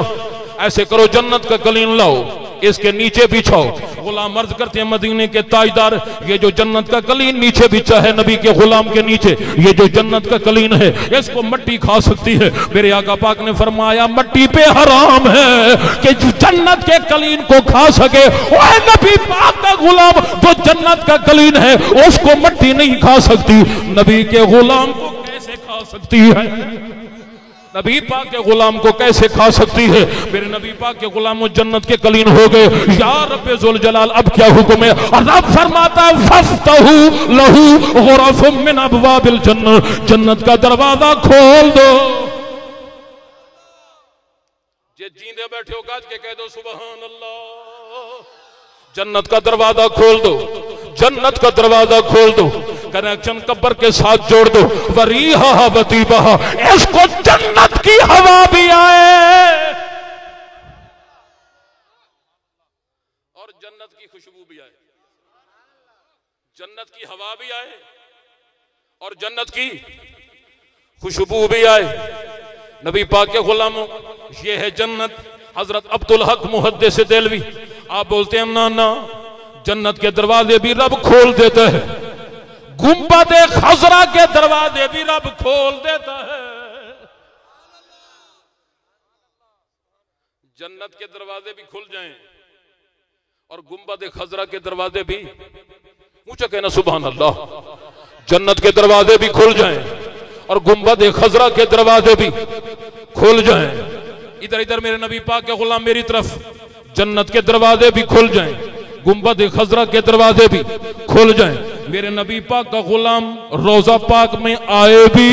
ऐसे करो जन्नत का कलीन लाओ, इसके नीचे बिछाओ। गुलाम अर्ज करते हैं मदीने के ताजदार, ये जो जन्नत का कलीन नीचे बिछा है नबी के गुलाम के नीचे, ये जो जन्नत का कलीन है इसको मिट्टी खा सकती है। मेरे आका पाक ने फरमाया मिट्टी पे हराम है कि जो जन्नत के कलीन को खा सके, वह नबी पाक का गुलाम जो जन्नत का कलीन है उसको मिट्टी नहीं खा सकती, नबी के गुलाम को कैसे खा सकती है? नबी पाक के गुलाम को कैसे खा सकती है? मेरे नबी पाक के गुलाम जन्नत के कलीन हो गए। या रब्बे जुल जलाल, अब क्या हुक्म है? रब फरमाता फफ्तहू लहू गुरफुम मिन अबवाबिल जन्नत, जन्नत का दरवाजा खोल दो। जे जींदे बैठे हो गाज के कह दो सुभान अल्लाह। जन्नत का दरवाजा खोल दो, जन्नत का दरवाजा खोल दो, कनेक्शन कब्र के साथ जोड़ दो। वरीहा वतीबहा, इसको जन्नत की हवा भी आए और जन्नत की खुशबू भी आए, जन्नत की हवा भी आए और जन्नत की खुशबू भी आए। नबी पाक के गुलामों, ये है जन्नत। हजरत अब्दुल हक मुहद्दिस देलवी आप बोलते हैं ना ना, जन्नत के दरवाजे भी रब खोल देता है, गुंबद खजरा के दरवाजे भी रब खोल देता है। जन्नत के दरवाजे भी खुल जाएं और गुंबद खजरा के दरवाजे भी, ऊंचा कहना सुभान अल्लाह, जन्नत के दरवाजे भी खुल जाएं और गुंबद खजरा के दरवाजे भी खुल जाएं। इधर इधर मेरे नबी पाक के गुलाम मेरी तरफ, जन्नत के दरवाजे भी खुल जाएं, गुंबद खजरा के दरवाजे भी खुल जाएं। मेरे नबी पाक का गुलाम रोजा पाक में आए भी,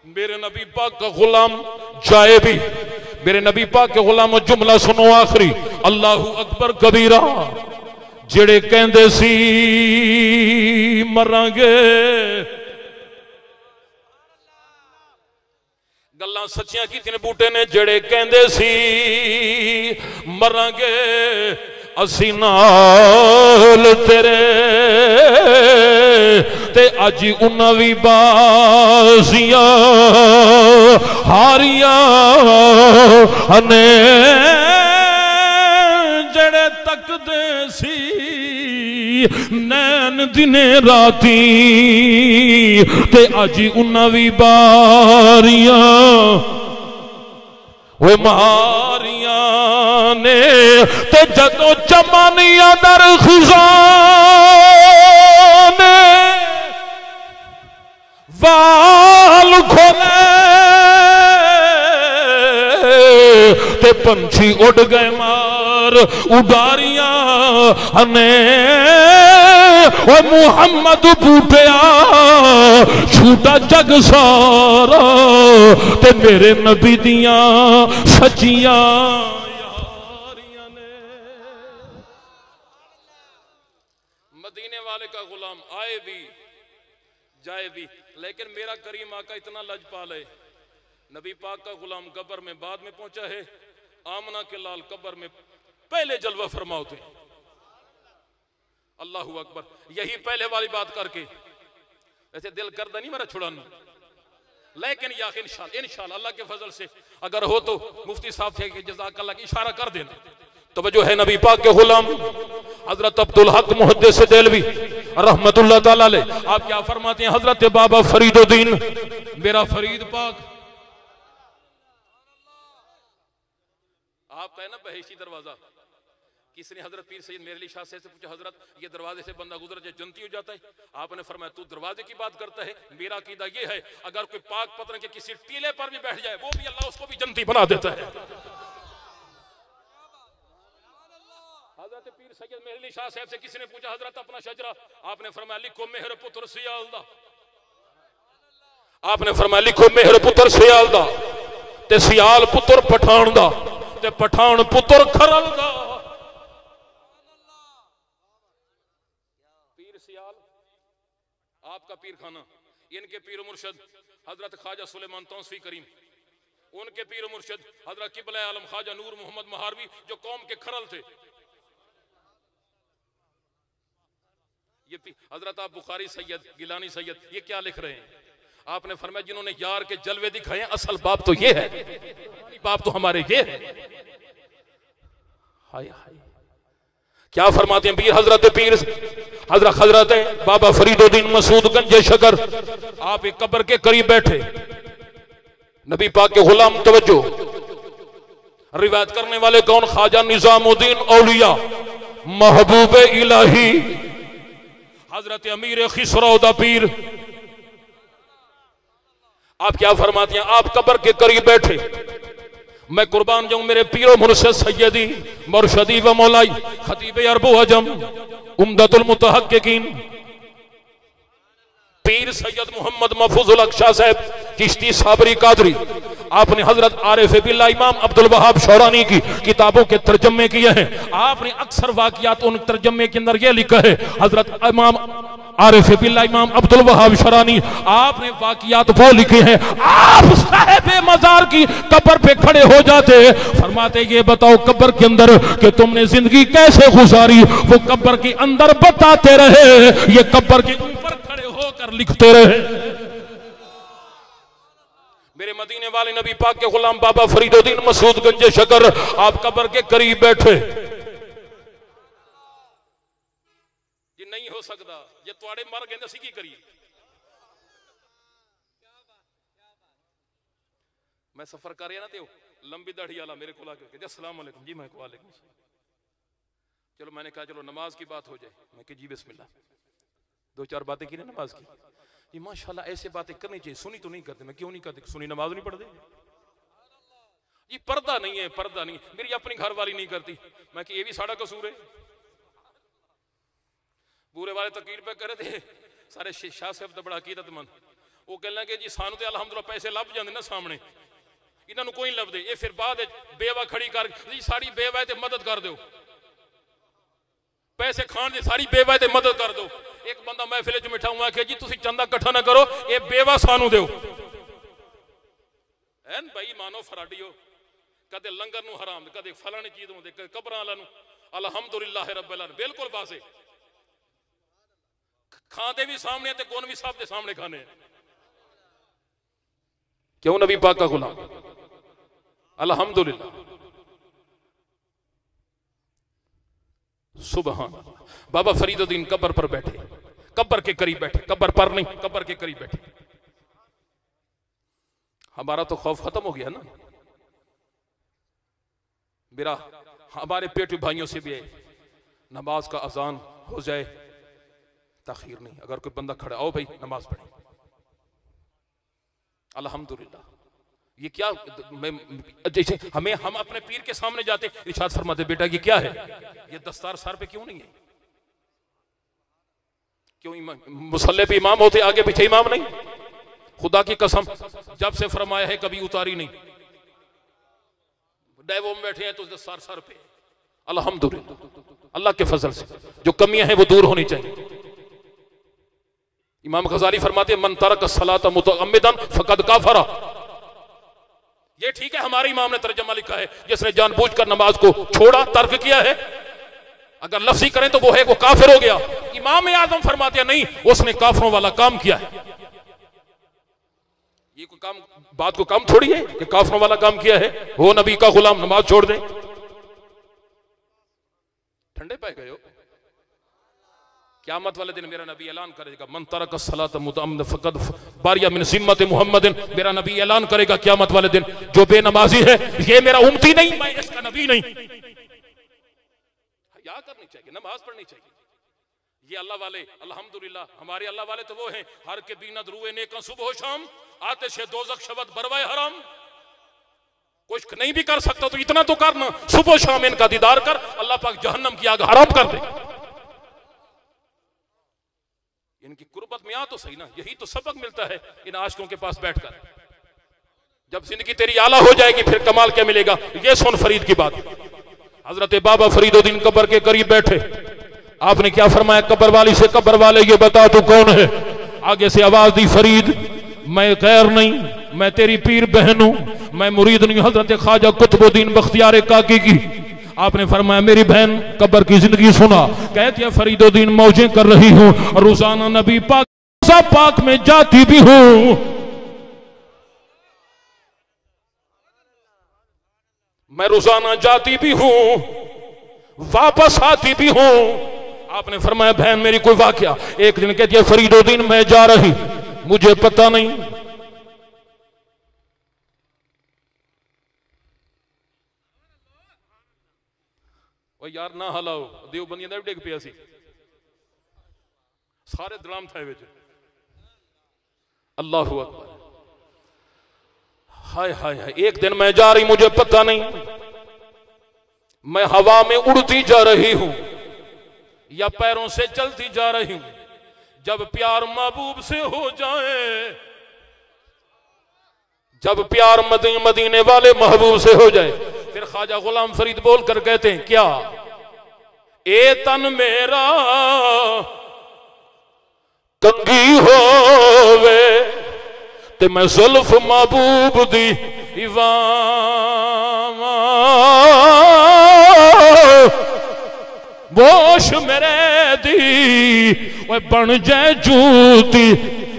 मेरे नबी पाक का गुलाम जाए भी। मेरे नबी पाक के गुलाम जुमला सुनो आखिरी, अल्लाहु अकबर कबीरा। जेड़े कहंदे सी मरांगे, गल्लां सच्चियां कीतियां ने बूटे ने। जेड़े कहंदे सी मरांगे, असी नाल तेरे, ते अज उन्हां वी बाजियां हारियां ने। जेड़े तकदे सी नैन दिने राती, ते अज उन्हां वी बारियां वे मारियां ने। ते जदों चमानिया दर खिजाने वाल खोले, ते पंछी उड़ गए मार उडारियां ने। ओ मुहम्मद बूटिया छूटा जग सारा, ते मेरे नबी दियां सच्चियां यारियां ने। मदीने वाले का गुलाम आए भी जाए भी, लेकिन मेरा करीम आका इतना लजपाल है। नबी पाक का गुलाम कब्र में बाद में पहुंचा है, आमना के लाल कब्र में पहले जलवा फरमा होते। अल्लाहु अकबर। यही पहले वाली बात करके ऐसे दिल करता नहीं मेरा छुड़ाना, लेकिन या इंशाअल्लाह अल्लाह के फजल से अगर हो तो मुफ्ती साहब थे कि जज़ाकल्लाह की इशारा कर देना। तवज्जो है नबी पाक के गुलाम हजरत अब्दुल हक मुहद्दिस देलवी रहमतुल्लाह ताला अलैह, आप क्या फरमाते हैं? हजरत बाबा फरीदुद्दीन मेरा फरीद पाक, आपका है ना बहेशी दरवाजा, किसी ने हजरत पीर सैयद मेरे शाह से पूछा, हजरत ये दरवाजे से बंदा गुजर जाए जन्नती हो जाता है? आपने फरमाया तू दरवाजे की बात करता है, मेरा अकीदा ये है अगर कोई पाक पत्थर के किसी टीले पर भी बैठ जाए वो भी अल्लाह उसको भी जन्नती बना देता है। हजरत पीर सैयद मेरे शाह साहब से किसी ने पूछा, हजरत अपना शजरा, आपने फरमाया लिखो मेहर पुत्र सियाल दा, आपने फरमाया लिखो मेहर पुत्र सियाल दा, ते सियाल पुत्र पठान दा, ते पठान पुत्र खरल दा। पीर सियाल आपका पीर खाना, इनके पीर मुर्शद हजरत ख्वाजा सुलेमान तौसीफी करीम, उनके पीर मुर्शद हजरत किबला आलम ख्वाजा नूर मोहम्मद महारवी जो कौम के खरल थे। ये हजरत आप बुखारी सैयद गिलानी सैयद ये क्या लिख रहे हैं? आपने फरमाया जिन्होंने यार के जलवे दिखाए असल बाप तो ये है, बाप तो हमारे ये है। हाय हाय क्या फरमाते हैं पीर हजरत बाबा फरीदुद्दीन मसूद गंजे शकर, आप एक कब्र के करीब बैठे, नबी पाक के गुलाम, तवज्जो, रिवायत करने वाले कौन? ख्वाजा निजामुद्दीन औलिया महबूब इलाही हजरत अमीर खिसरौदा पीर। आप क्या फरमाते हैं? आप कब्र के करीब बैठे, मैं कुर्बान जाऊं मेरे पीरो मुर्शिद सैयदी मुर्शदी व मौलाई खतीब अरबो अजम उम्दतुल मुतहक्किकीन पीर सैयद मोहम्मद महफूजुल हक शाह साहब चिश्ती साबरी कादरी, आपने हजरत आरिफ बिल्लाह इमाम अब्दुल वहाब शौरानी की किताबों के तर्जमे किए हैं। आपने अक्सर वाकयात उन तर्जमे के अंदर यह लिखा है, हजरत इमाम आरिफ बिल्लाह इमाम अब्दुल वहाब शौरानी, आपने वाकयात वो लिखे हैं। आप साहिब मजार की कब्र पे खड़े हो जाते, फरमाते ये बताओ कब्र के अंदर कि तुमने जिंदगी कैसे गुजारी, वो कब्र के अंदर बताते रहे, ये कब्र के ऊपर खड़े होकर लिखते रहे। मेरे मदीने वाले नबी पाक के गुलाम बाबा फरीदुद्दीन मसूद गंजे शकर आप कब्र के करीब बैठे। ये नहीं हो सकता, ये तुआड़े मर गए असी की करिए। मैं सफर कर रहा ना तो लंबी दाढ़ी वाला मेरे को आके अस्सलाम वालेकुम जी, मैं वालेकुम। चलो मैंने कहा चलो नमाज की बात हो जाए। मैं कि जी बिस्मिल्लाह। दो चार बातें की ना नमाज की। जी माशाल्लाह ऐसे बातें करनी चाहिए। सुनी तो नहीं करते। मैं क्यों नहीं करते? सुनी नमाज नहीं पढ़ते जी। पर्दा नहीं है, पर्दा नहीं। मेरी अपनी घर वाली नहीं करती। मैं कि ये भी साड़ा कसूर है। पूरे वाले तकीर पे करे थे सारे शाह साहब तो बड़ा अकीदतमंद। वो कह लगे जी सानू तो अलहमदुलिल्लाह पैसे लभ जाते ना सामने, इन्होंने कोई नहीं लभदे। ये फिर बाद बेवा खड़ी कर जी साड़ी बेवा ते मदद कर दो, पैसे खान दी सारी बेवा ते मदद कर दो। एक बंदा महफिल च मिठा हुआ कि जी तुसी चंदा इकट्ठा ना करो, ये बेवा सानू दो। है भाई मानो फराडियो, कदे लंगर नू हराम, कदे फलानी चीज होंदे, कदे कब्रां वाला नू अल्हम्दुलिल्लाह रब्बिल आलमीन। बिल्कुल पासे खाते भी सामने ते गुण भी सब के सामने खाने। क्यों? नबी पाक का गुलाम अल्हम्दुलिल्लाह। सुभान बाबा फरीदुद्दीन कब्र पर बैठे, कब्र के करीब बैठे, कब्र पर नहीं कब्र के करीब बैठे। हमारा तो खौफ खत्म हो गया ना। मेरा हमारे पेटू भाइयों से भी है नमाज का अजान हो जाए, ताखीर नहीं। अगर कोई बंदा खड़ा आओ भाई नमाज पढ़े, अल्हम्दुलिल्लाह। ये क्या जैसे हम अपने पीर के सामने जाते इरशाद फरमाते बेटा ये क्या है, ये दस्तार सर पे क्यों नहीं है? क्यों मुसल्ले पे इमाम होते आगे पीछे इमाम नहीं? खुदा की कसम जब से फरमाया है कभी उतारी नहीं। डेवो में बैठे हैं तो दस्तार सर पे। अल्हम्दुलिल्लाह अल्लाह के फजल से जो कमियां हैं वो दूर होनी चाहिए। इमाम गजाली फरमाते मन तरक सलाता मुतअम्मिदन फकद काफरा। ये ठीक है हमारे इमाम ने तर्जमा लिखा है जिसने जानबूझकर नमाज को छोड़ा, तर्क किया है, अगर लफ्जी करें तो वो है वो काफिर हो गया। इमाम आजम फरमाते हैं नहीं, उसने काफिरों वाला काम किया है। ये कोई काम बात को काम थोड़ी है कि काफिरों वाला काम किया है। वो नबी का गुलाम नमाज छोड़ दे। ठंडे पै गए हो? क़यामत वाले दिन मेरा नबी ऐलान करेगा मन तरक सलात मुतअम्मिदन फक़द बारिया मिन ज़िम्मति मुहम्मदिन। मेरा नबी ऐलान करेगा क़यामत वाले दिन जो बेनमाजी है ये मेरा उम्मती नहीं, मैं इसका नबी नहीं। हया करनी चाहिए, नमाज पढ़नी चाहिए। ये अल्लाह वाले अल्हम्दुलिल्लाह हमारे अल्लाह वाले तो वो हैं हर के बीनत रुए नेका सुबह शाम आते से दोज़ख शबद बरवाए हराम। कुछ नहीं भी कर सकता तो इतना तो करना, सुबह शाम इनका दीदार कर, अल्लाह पाक जहन्नम की आग हराम कर दे। इनकी कुर्बत में आ तो सही ना। यही तो सबक मिलता है इन आशिकों के पास बैठकर। जब जिंदगी तेरी आला हो जाएगी फिर कमाल क्या मिलेगा। ये सुन फरीद की बात। हजरत बाबा फरीदुद्दीन कब्र के करीब बैठे, आपने क्या फरमाया कब्र वाली से, कब्र वाले ये बता तू कौन है? आगे से आवाज दी फरीद मैं गैर नहीं, मैं तेरी पीर बहन हूं, मैं मुरीद नहीं हजरत ख्वाजा कुतुबुद्दीन बख्तियार काकी की। आपने फरमाया मेरी बहन कब्र की जिंदगी सुना। कहती है फरीदुद्दीन मौजें कर रही हूं और रोजाना नबी पाक पाक में जाती भी हूं, मैं रोजाना जाती भी हूं वापस आती भी हूं। आपने फरमाया बहन मेरी कोई वाकया? एक दिन कहती है फरीदुद्दीन मैं जा रही, मुझे पता नहीं ओ यार ना हलाओ देवबंदियां दा डिग पिया सी सारे दलाम थे विच। अल्लाहु अकबर। हाय हाय हाय। एक दिन मैं जा रही, मुझे पता नहीं मैं हवा में उड़ती जा रही हूं या पैरों से चलती जा रही हूं। जब प्यार महबूब से हो जाए, जब प्यार मदीने वाले महबूब से हो जाए, फिर ख्वाजा गुलाम फरीद बोलकर कहते हैं क्या ए तन मेरा कंगी होवे ते मैं जुल्फ महबूब दी बोश मेरे दी वो बन जाए जूती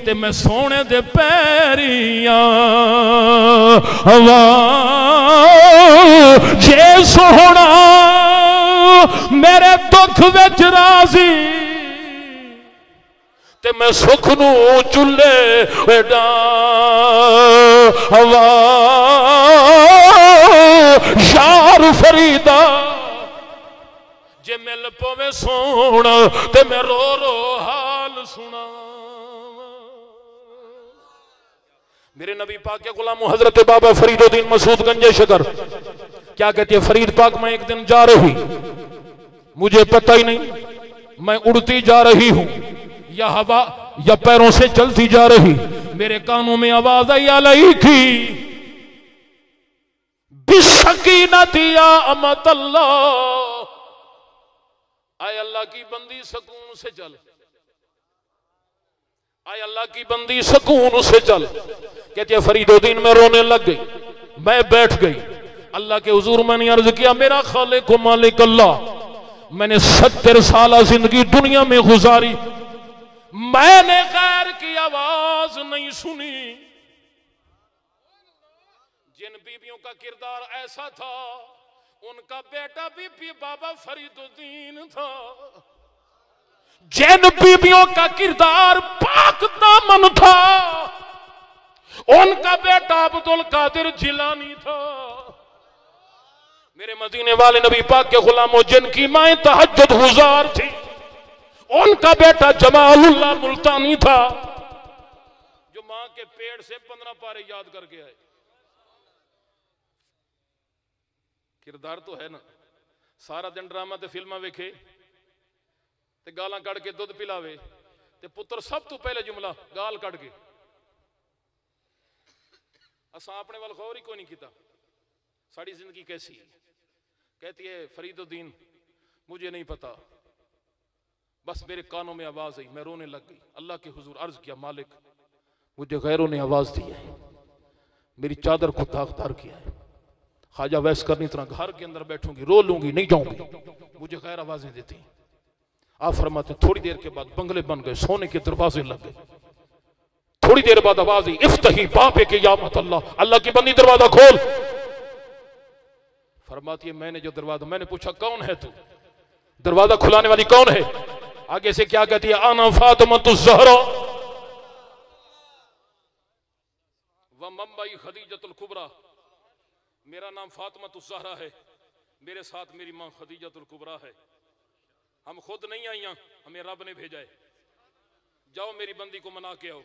ते मैं सोने दे पैरियां हवा जे सोहना मेरे दुख विच राजी ते मैं सुख नू चुले डा हवा यार फरीदा जे मिल पवे सोना ते मैं रो रो हाल सुना। मेरे नबी पाक के गुलाम हजरत बाबा फरीदुद्दीन मसूद गंजे शकर क्या कहती है, फरीद पाक मैं एक दिन जा रही, मुझे पता ही नहीं मैं उड़ती जा रही हूं या हवा या पैरों से चलती जा रही, मेरे कानों में आवाज आई अलई की बिसकीनती या अमत अल्लाह, आए अल्लाह की बंदी सुकून से चल, आए अल्लाह की बंदी सुकून से चल। कहती है फरीदुद्दीन में रोने लग गई, मैं बैठ गई, अल्लाह के हुजूर मैंने अर्ज किया मेरा खालिक मालिक अल्लाह, मैंने 70 साल जिंदगी दुनिया में गुजारी, मैंने गैर की आवाज नहीं सुनी। जिन बीबियों का किरदार ऐसा था उनका बेटा भी बाबा फरीदुद्दीन था, जिन बीबियों का किरदार पाक दामन था उनका बेटा अब्दुल कादिर जिलानी था। मेरे मदीने वाले नबी पाक के गुलामों जिनकी माएं तहज्जुद गुजार थी उनका बेटा जमालुल्लाह मुल्तानी था, जो मां के पेट से 15 पारे याद करके आए। किरदार तो है ना, सारा दिन ड्रामा ते फिल्मा वेखे ते गालां कड़ के दुध पिलावे ते पुत्र सब तो पहले जुमला गाल कड़ के, असा अपने वाल गौर ही कोई नहीं किया साड़ी जिंदगी कैसी। कहती है फरीदुद्दीन मुझे नहीं पता, बस मेरे कानों में आवाज आई, मैं रोने लग गई, अल्लाह के हुजूर अर्ज किया मालिक मुझे गैरों ने आवाज दी है, मेरी चादर को दागदार किया है, ख्वाजा वैस करनी तरह घर के अंदर बैठूंगी, रो लूंगी, नहीं जाऊंगी, मुझे गैर आवाजें देती। आप फरमाते थोड़ी देर के बाद बंगले बन गए, सोने के दरवाजे लग गए, थोड़ी देर बाद आवाज आई इफ्तही बाबे के यामत अल्लाह, अल्लाह की बंदी दरवाजा खोल। फरमाती है मैंने जो दरवाजा, मैंने पूछा कौन है तू, दरवाजा खुलाने वाली कौन है, आगे से क्या कहती है आना फातिमा ज़हरा व मम्बई खदीजतुल कुबरा, मेरा नाम फातिमा ज़हरा है, मेरे साथ मेरी मां खदीजतुल कुबरा है, हम खुद नहीं आई, हमें रब ने भेजा है, जाओ मेरी बंदी को मना के आओ।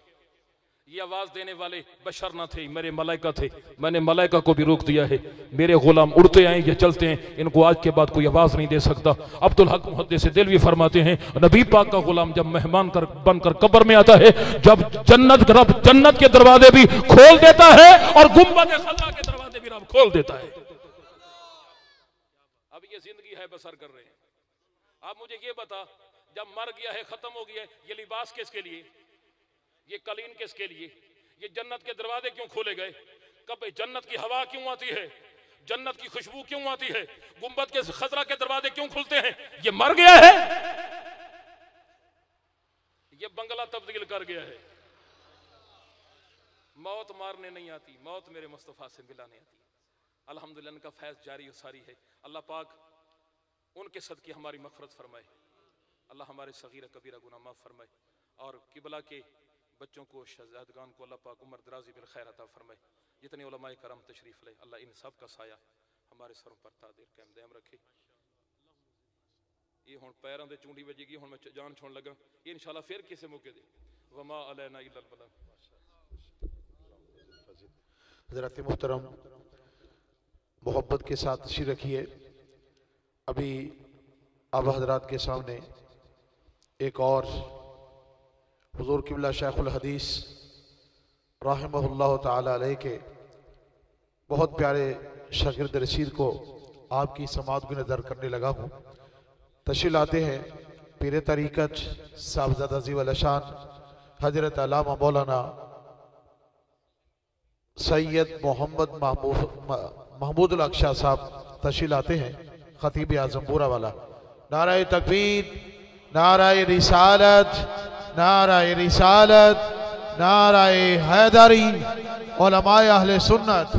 ये आवाज देने वाले बशर ना थे, मेरे मलाइका थे, मैंने मलाइका को भी रोक दिया है, मेरे गुलाम उड़ते आए या चलते हैं, इनको आज के बाद कोई आवाज नहीं दे सकता। अब्दुल हक मुहद्दिस दिलवी फरमाते हैं नबी पाक का गुलाम जब मेहमान बनकर कब्र में आता है, जब रब जन्नत के दरवाजे भी खोल देता है और गुंबद खला के दरवाजे भी रब खोल देता है। अब ये जिंदगी है बसर कर रहे हैं। आप मुझे ये बता, जब मर गया है खत्म हो गया है, ये लिबास किसके लिए, ये कलीन किसके लिए, ये जन्नत के दरवाजे क्यों खोले गए, कब जन्नत की हवा क्यों आती है, जन्नत की खुशबू क्यों आती है, गुंबद के खजरा के दरवाजे क्यों खुलते हैं, ये मर गया है, ये बंगला तब्दील कर गया है। मौत मारने नहीं आती, मौत मेरे मुस्तफा से मिलाने आती। अल्हम्दुलिल्लाह इनका फैज जारी और सारी है। अल्लाह पाक उनके सदके हमारी मग़फ़िरत फरमाए, अल्लाह हमारे सगीरा कबीरा गुनाह माफ़ फरमाए, और किबला के बच्चों को शहजादगान को अल्लाह पाक उम्र दराज़ी बिल खैर अता फरमाए। जितने उलमाए करम तशरीफ़ ले अल्लाह इन सब का साया हमारे सरों पर तादिर कायम दायम रखे। ये हुण पैरों दे चूंडी वजेगी, हुण मैं जान छोड़ लगा, ये इंशाअल्लाह फिर किसी मौके दे वमा अलैना इल्लल बलाग। हज़रत मुहतरम मोहब्बत के साथ तशरीफ़ रखिए। अभी आप हज़रात के सामने एक और हुज़ूर क़िबला शेखुल हदीस रहमहुल्लाह ताला अलैह के बहुत प्यारे शागिर्द रशीद को आपकी समात की नज़र करने लगा हूँ। तशरीफ़ लाते हैं पीर तरीक़त साहबज़ादा ज़ी शान हज़रत अल्लामा मौलाना सैयद मोहम्मद महमूदुल अक़शा साहब तशरीफ़ लाते हैं, ख़तीब आज़म बूरा वाला। नाराए तकबीर, नाराए रिसालत, नाराए रिसालत, नाराए हैदरी, उलमाए अहले सुन्नत।